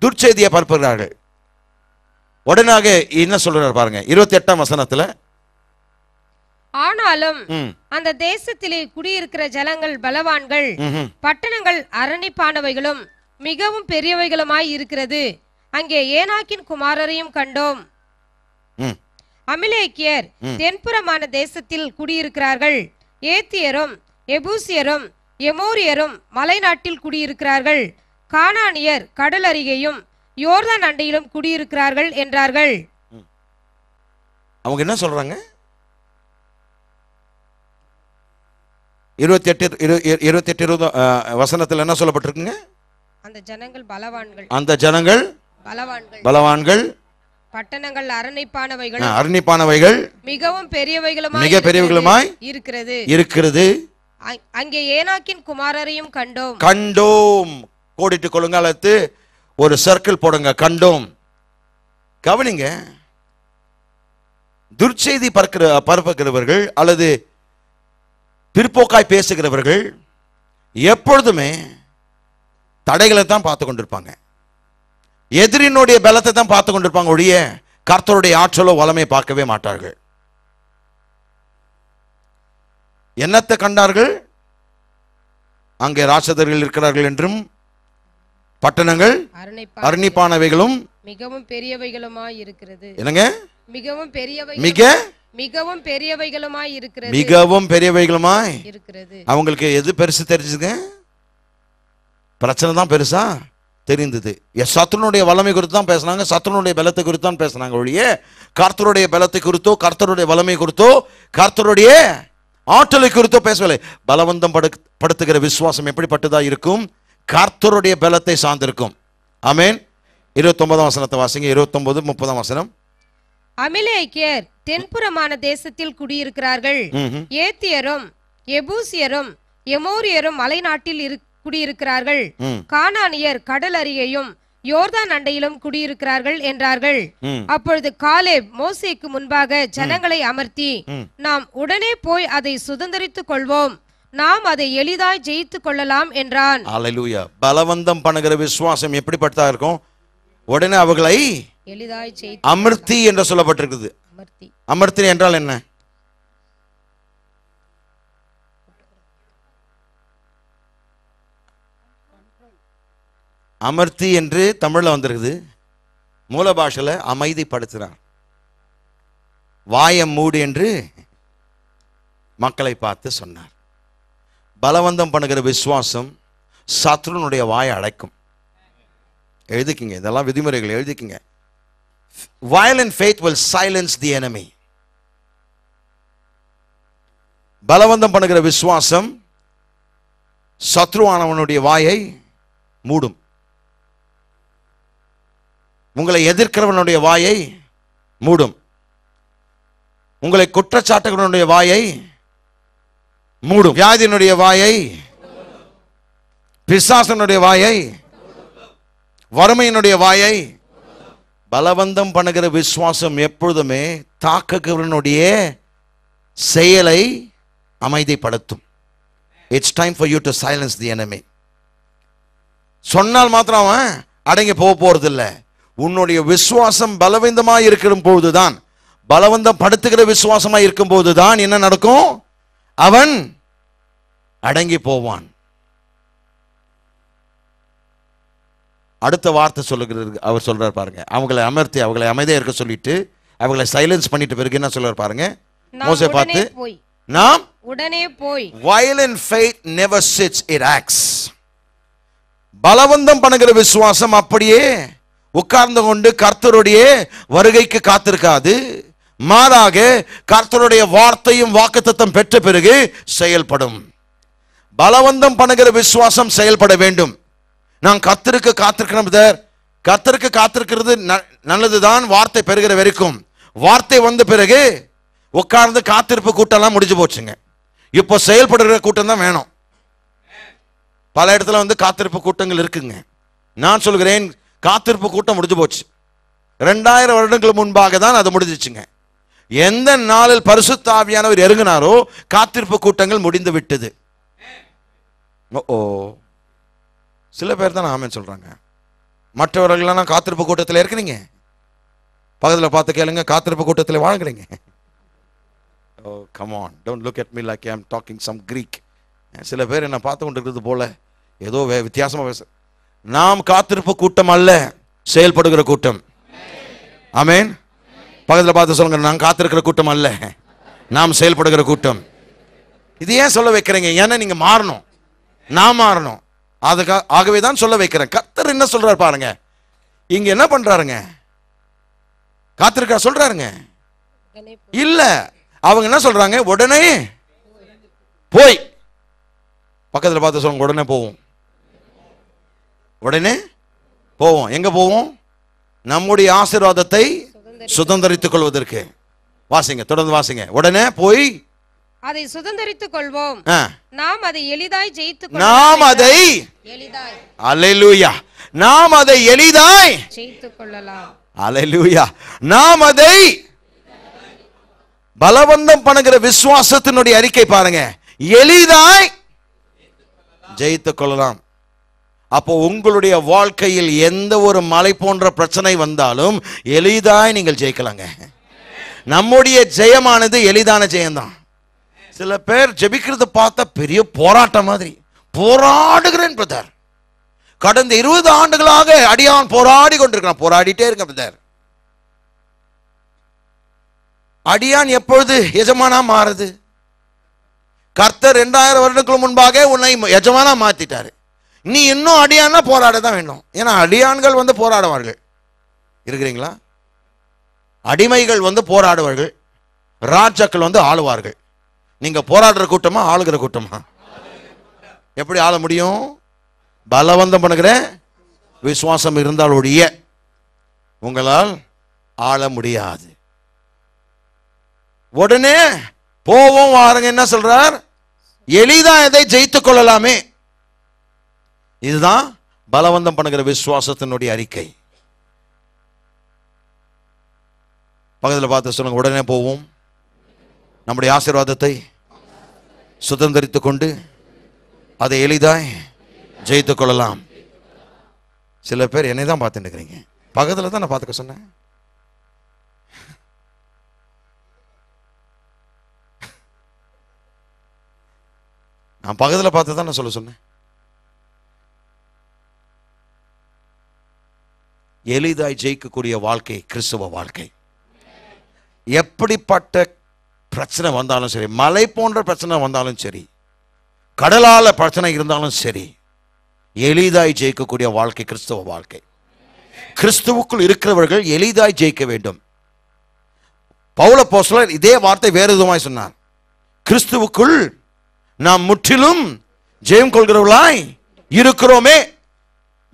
துர்ச்செய்தியை பரப்புகிறார்கள். உடனாக என்ன சொல்றார் பாருங்க, 28ஆம் வசனத்துல, ஆனாலும் அந்த தேசத்திலே குடியிருக்கிற ஜனங்கள் பலவான்கள், பட்டணங்கள் அரணிப்பானவைகளும் மிகவும் பெரியவைகளுமாய் இருக்கிறது. அங்கே ஏனாக்கின் குமாரரையும் கண்டோம். அமிலேக்கியர் தென்புறமான தேசத்தில் குடியிருக்கிறார்கள். ஏத்தியரும் எபூசியரும் எமோரியரும் மலைநாட்டில் குடியிருக்கிறார்கள். கானானியர் கடல் அருகேயும் யோர்தான் அண்டையிலும் குடியிருக்கிறார்கள் என்றார்கள். அவங்க என்ன சொல்றாங்க? 28 வசனத்தில் என்ன சொல்லப்பட்டிருக்குங்க? அந்த ஜனங்கள் பலவான்கள், அந்த ஜனங்கள் பலவான்கள், பட்டணங்கள் அரணிப்பானவைகள் மிகவும் பெரியவைகளுமாய் இருக்கிறது. அங்கே ஏனாக்கின் குமாரரையும் கண்டோம். கோடிட்டு கொள்ளுங்காலத்து ஒரு சர்க்கிள் போடுங்க, கண்டோம். கவனிங்க, துர்ச்செய்தி பரப்புகிறவர்கள் அல்லது பிற்போக்காய் பேசுகிறவர்கள் எப்பொழுதுமே தடைகளை தான் பார்த்து கொண்டிருப்பாங்க, எதிரினுடைய பலத்தை தான் பார்த்து கொண்டிருப்பாங்க, ஒழிய கர்த்தருடைய ஆற்றலோ வல்லமை பார்க்கவே மாட்டார்கள். என்னத்தை கண்டார்கள்? அங்கே ராட்சதர்கள் இருக்கிறார்கள் என்றும், பட்டணங்கள் அரணிப்பானவைகளும் மிகவும் பெரியவைகளுமாய் இருக்கிறது. என்னங்க? மிகவும் பெரியவைகளுமாய் இருக்கிறது. அவங்களுக்கு எது பெருசு தெரிஞ்சுங்க? பிரச்சனை தான் பெருசா தெரிந்தது. சத்துருனுடைய வல்லமை குறித்து தான் பேசினாங்க, சத்துருனுடைய பலத்தை குறித்து தான் பேசினாங்க, ஒழிய கர்த்தருடைய பலத்தை குறித்தோ கர்த்தருடைய வல்லமை குறித்தோ கர்த்தருடைய ஆற்றலை குறித்து பேசவில்லை. பலவந்தம் படுத்துகிற விசுவாசம் எப்படிப்பட்டதா இருக்கும்? கர்த்தருடைய பலத்தை சார்ந்திருக்கும். ஆமென். 29ஆம் வசனத்தை வாசிங்க. 29 30ஆம் வசனம். அமிலேக்கியர் தென்புறமான தேசத்தில் குடியிருக்கிறார்கள். ஏத்தியரும் எபூசியரும் எமோரியரும் மலைநாட்டில் குடியிருக்கிறார்கள். கானானியர் கடல் அருகேயும் யோர்தான் அண்டையிலும் குடியிருக்கிறார்கள் என்றார்கள். அப்பொழுது காலேப் மோசேக்கு முன்பாக ஜனங்களை அமர்த்தி, நாம் உடனே போய் அதை சுதந்தரித்துக் கொள்வோம், நாம் அதை எளிதாய் ஜெயித்துக் கொள்ளலாம் என்றான். அல்லேலூயா. பலவந்தம் பண்ணுகிற விசுவாசம் எப்படிப்பட்டதா இருக்கும்? உடனே அவர்களை எளிதாய் அமர்த்தி என்று சொல்லப்பட்டிருக்குது. அமர்த்தி என்றால் என்ன? அமர்த்தி என்று தமிழ்ல வந்திருக்குது. மூல பாஷையில அமைதிப்படுத்தினார். வாயம் மூடு என்று மக்களை பார்த்து சொன்னார். பலவந்தம் பண்ணுகிற விசுவாசம் சத்ருனுடைய வாயை அடைக்கும். எழுதிக்கிங்க, இதெல்லாம் விதிமுறைகள் எழுதிக்கிங்க. Violent faith will silence the enemy. பலவந்தம் பண்ணுகிற விசுவாசம் சத்ருவானவனுடைய வாயை மூடும். உங்களை எதிர்க்கிறவனுடைய வாயை மூடும். உங்களை குற்றச்சாட்டுகளுடைய வாயை மூடும். வியாதியினுடைய வாயை, பிசாசனுடைய வாயை, வறுமையினுடைய வாயை. பலவந்தம் பண்ணுகிற விசுவாசம் எப்பொழுதுமே தாக்குகிறவனுடைய செயலை அமைதிப்படுத்தும். It's time for you to silence the enemy. சொன்னால் மாத்திரம் அவன் அடங்கி போக போறதில்லை. உன்னுடைய விசுவாசம் பலவந்தமாக இருக்கிற போதுதான், பலவந்தம் படுத்துகிற விசுவாசமாக இருக்கும் போதுதான் என்ன நடக்கும்? அவன் அடங்கி போவான். அடுத்த வார்த்தை சொல்லுகிறது. அவர் சொல்றார் பாருங்க, அவங்களை அமர்த்தி அவங்களை அமைதியா இருக்க சொல்லிட்டு அவங்களை சைலன்ஸ் பண்ணிட்டு பிறகு என்ன சொல்றார் பாருங்க. மோசே பார்த்து, நாம் உடனே போய். violent faith never sits, it acts. பலவந்தம் பண்ணுகிற விசுவாசம் அப்படியே உட்கார்ந்து கொண்டு கர்த்தருடைய வருகைக்கு காத்திருக்காது. மாறாக கர்த்தருடைய வார்த்தையும் வாக்குத்தத்தம் பெற்ற பிறகு செயல்படும். பலவந்தம் பண்ணுகிற விசுவாசம் செயல்பட வேண்டும். நான் கர்த்தருக்கு காத்திருக்கிறேன் பிரதர். கர்த்தருக்கு காத்திருக்கிறது நல்லதுதான், வார்த்தை பெறுகிற வரைக்கும். வார்த்தை வந்த பிறகு உட்கார்ந்து காத்திருப்பு கூட்டம்லாம் முடிஞ்சு போச்சுங்க. இப்போ செயல்படுகிற கூட்டம் தான் வேணும். பல இடத்துல காத்திருப்பு கூட்டங்கள் இருக்குங்க. நான் சொல்கிறேன், காத்திருப்பு கூட்டம் முடிஞ்சு போச்சு. 2000 வருடங்களுக்கு முன்பாக தான் அது முடிஞ்சிச்சுங்க. எந்த நாளில் பரிசுத்த ஆவியானவர் இறங்கினாரோ காத்திருப்பு கூட்டங்கள் முடிந்து விட்டது. ஓ, சில பேர் தான் ஆமென் சொல்றாங்க. மற்றவர்கள்லாம் காத்திருப்பு கூட்டத்தில் இருக்கிறீங்க. பக்கத்தில் பார்த்து கேளுங்க, காத்திருப்பு கூட்டத்தில் வாழ்கிறீங்க. Oh come on, don't look at me like I am talking some Greek. சில பேர் என்ன பார்த்து கொண்டு இருக்கிறது போல ஏதோ வித்தியாசமா பேச. நாம் காத்திருப்பு கூட்டம் அல்ல, செயல்படுகிற கூட்டம். ஆமென். பக்கத்தில் பார்த்து சொல்லுங்க, நான் காத்திருக்கிற கூட்டம் அல்ல, நாம் செயல்படுகிற கூட்டம். இது ஏன் சொல்ல வைக்கிறீங்க? ஏன்னா நீங்க மாறணும், நான் மாறணும். ஆகவே தான் சொல்ல வைக்கிறேன். கர்த்தர் என்ன சொல்றாரு பாருங்க. இங்க என்ன பண்றாருங்க? காத்திருக்கா சொல்றாருங்க இல்ல. அவங்க என்ன சொல்றாங்க? உடனே போய். பக்கத்தில் பார்த்து சொல்லுங்க, உடனே போவோம். உடனே போவோம். எங்க போவோம்? நம்முடைய ஆசீர்வாதத்தை சுதந்தரித்துக் கொள்வதற்கு. வாசிங்க, தொடர்ந்து வாசிங்க. உடனே போய் அதை சுதந்தரித்துக் கொள்வோம், நாம் அதை எளிதாய் ஜெயித்துக் கொள்ளலாம். நாம் அதை எளிதாய், அல்லேலூயா, நாம் அதை எளிதாய் ஜெயித்துக் கொள்ளலாம். அல்லேலூயா. நாம் அதை பலவந்தம் பண்ணுகிற விசுவாசத்தினுடைய அறிக்கை பாருங்க, எளிதாய் ஜெயித்துக் கொள்ளலாம். அப்போ உங்களுடைய வாழ்க்கையில் எந்த ஒரு மலை போன்ற பிரச்சனை வந்தாலும் எளிதாய் நீங்கள் ஜெயிக்கலாங்க. நம்முடைய ஜெயமானது எளிதான ஜெயம்தான். சில பேர் ஜெபிக்கிறது பார்த்தா பெரிய போராட்டம் மாதிரி. போராடுகிறேன் பிரதர், கடந்த 20 ஆண்டுகளாக அடியான் போராடி கொண்டிருக்கிறான். போராடிட்டே இருக்க பிரதர். அடியான் எப்பொழுது எஜமானா மாறுது? கர்த்தர் 2000 வருடங்களுக்கு முன்பாக உன்னை எஜமானா மாத்திட்டாரு. நீ இன்னும் அடியானா போராட தான் வேண்டும். ஏன்னா அடியான்கள் போராடுவார்கள். இருக்கிறீங்களா? அடிமைகள் போராடுவார்கள், ராஜாக்கள் ஆளுவார்கள். நீங்க போராடுற கூட்டமா ஆளுகிற கூட்டமா? எப்படி ஆள முடியும்? பலவந்தம் பண்ணுகிற விசுவாசம் இருந்தால் ஒழிய உங்களால் ஆள முடியாது. உடனே போவோம் வாருங்க என்ன சொல்றார்? எளிதா எதை ஜெயித்துக் கொள்ளலாமே. இதுதான் பலவந்தம் பண்ணுகிற விசுவாசத்தினுடைய அறிக்கை. பக்கத்தில் பார்த்து சொல்லுங்க, உடனே போவோம் நம்முடைய ஆசீர்வாதத்தை சுதந்திரித்துக் கொண்டு அதை எளிதாய் ஜெயித்துக் கொள்ளலாம். சில பேர் என்னை தான் பார்த்துட்டு இருக்கிறீங்க. பக்கத்தில் தான் நான் பார்த்துக்க சொன்னேன். நான் பக்கத்தில் பார்த்து தான் நான் சொல்ல சொன்னேன். எளிதாய் ஜெயிக்கக்கூடிய வாழ்க்கை கிறிஸ்துவ வாழ்க்கை. எப்படிப்பட்ட பிரச்சனை வந்தாலும் சரி, மலை போன்ற பிரச்சனை வந்தாலும் சரி, கடலால பிரச்சனை இருந்தாலும் சரி, எளிதாய் ஜெயிக்கக்கூடிய வாழ்க்கை கிறிஸ்துவ வாழ்க்கை. கிறிஸ்துவுக்குள் இருக்கிறவர்கள் எளிதாய் ஜெயிக்க வேண்டும். பவுல் அப்போஸ்தலர் இதே வார்த்தை வேறு விதமாய் சொன்னார். கிறிஸ்துவுக்குள் நாம் முற்றிலும் ஜெயம் கொள்கிறவர்களாய் இருக்கிறோமே.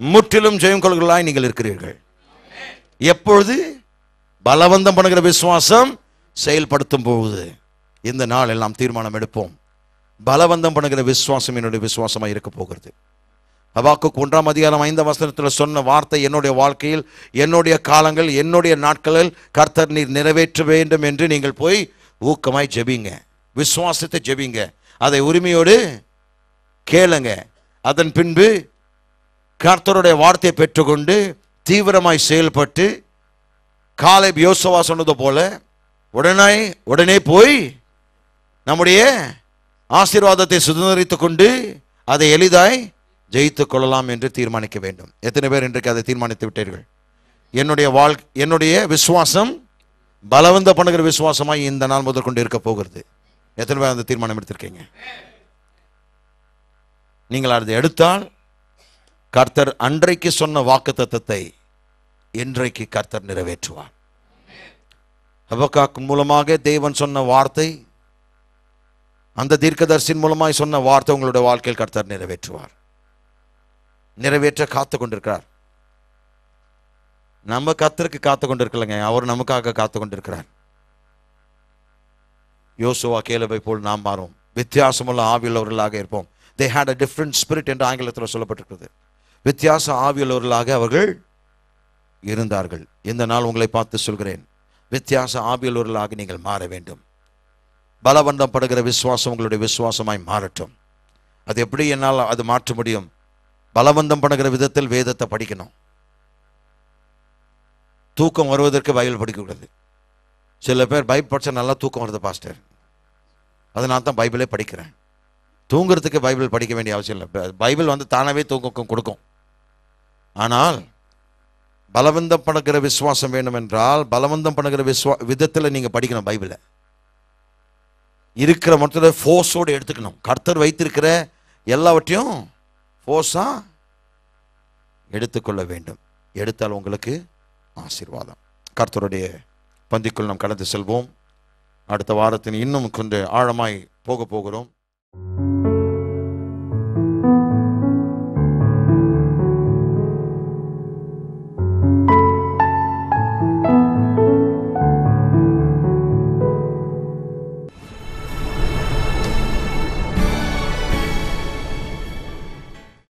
முற்றிலும் ஜெயம் கொள்கிறவர்களாய் நீங்கள் இருக்கிறீர்கள். எப்பொழுது? பலவந்தம் பண்ணுகிற விசுவாசம் செயல்படுத்தும் போது. இந்த நாள் எல்லாம் தீர்மானம் எடுப்போம். பலவந்தம் பண்ணுகிற விசுவாசம் என்னுடைய விசுவாசமாக இருக்க போகிறது. ஹபாக்குக் 1:5 சொன்ன வார்த்தை என்னுடைய வாழ்க்கையில், என்னுடைய காலங்கள், என்னுடைய நாட்களில் கர்த்தர் நீர் நிறைவேற்ற வேண்டும் என்று நீங்கள் போய் ஊக்கமாய் ஜெபிங்க. விசுவாசத்தை ஜெபிங்க. அதை உரிமையோடு கேளுங்க. அதன் பின்பு கர்த்தருடைய வார்த்தையை பெற்றுக்கொண்டு தீவிரமாய் செயல்பட்டு காலேப் யோசுவா சொன்னது போல உடனே போய் நம்முடைய ஆசீர்வாதத்தை சுதந்திரித்துக் கொண்டு அதை எளிதாய் ஜெயித்துக் கொள்ளலாம் என்று தீர்மானிக்க வேண்டும். எத்தனை பேர் இன்றைக்கு அதை தீர்மானித்து விட்டீர்கள்? என்னுடைய விசுவாசம் பலவந்த பண்ணுகிற விசுவாசமாய் இந்த நாள் முதல் கொண்டு இருக்க போகிறது. எத்தனை பேர் அந்த தீர்மானம் எடுத்திருக்கீங்க? நீங்கள் அதை எடுத்தால் கர்த்தர் அன்றைக்கு சொன்ன வாக்குத்தத்தத்தை இன்றைக்கு கர்த்தர் நிறைவேற்றுவார். ஹபக்காக் மூலமாக தேவன் சொன்ன வார்த்தை, அந்த தீர்க்கதரிசியின் மூலமாய் சொன்ன வார்த்தை உங்களுடைய வாழ்க்கையில் கர்த்தர் நிறைவேற்றுவார். நிறைவேற்ற காத்து கொண்டிருக்கிறார். நம்ம கர்த்தருக்கு காத்து கொண்டிருக்கலங்க, அவர் நமக்காக காத்து கொண்டிருக்கிறார். யோசுவா கேலபை போல் நாம் மாறும். வித்தியாசமுள்ள ஆவியுள்ளவர்களாக இருப்போம். they had a different spirit என்று ஆங்கிலத்தில் சொல்லப்பட்டிருக்கிறது. வித்தியாச ஆவியுள்ளவர்களாக அவர்கள் இருந்தார்கள். இந்த நாள் உங்களை பார்த்து சொல்கிறேன், வித்தியாச ஆவியுள்ளவர்களாக நீங்கள் மாற வேண்டும். பலவந்தம் படுகிற விசுவாசம் உங்களுடைய விசுவாசமாய் மாறட்டும். அது எப்படி என்னால் அது மாற்ற முடியும்? பலவந்தம் பண்ணுகிற விதத்தில் வேதத்தை படிக்கணும். தூக்கம் வருவதற்கு பைபிள் படிக்கக்கூடாது. சில பேர் பைபிள் படித்தா நல்லா தூக்கம் வருது பாஸ்டர், அதனால தான் பைபிளே படிக்கிறேன். தூங்குறதுக்கு பைபிள் படிக்க வேண்டிய அவசியம் இல்லை. பைபிள் தானாகவே தூக்கம் கொடுக்கும். ஆனால் பலவந்தம் பண்ணுகிற விசுவாசம் வேண்டும் என்றால் பலவந்தம் பண்ணுகிற விதத்தில் நீங்கள் படிக்கணும். பைபிளை இருக்கிற மொத்தத்தில் ஃபோர்ஸோடு எடுத்துக்கணும். கர்த்தர் வைத்திருக்கிற எல்லாவற்றையும் ஃபோர்ஸாக எடுத்துக்கொள்ள வேண்டும். எடுத்தால் உங்களுக்கு ஆசீர்வாதம். கர்த்தருடைய பந்திக்குள் நாம் கடந்து செல்வோம். அடுத்த வாரத்தின் இன்னும் கொஞ்சம் ஆழமாய் போக போகிறோம்.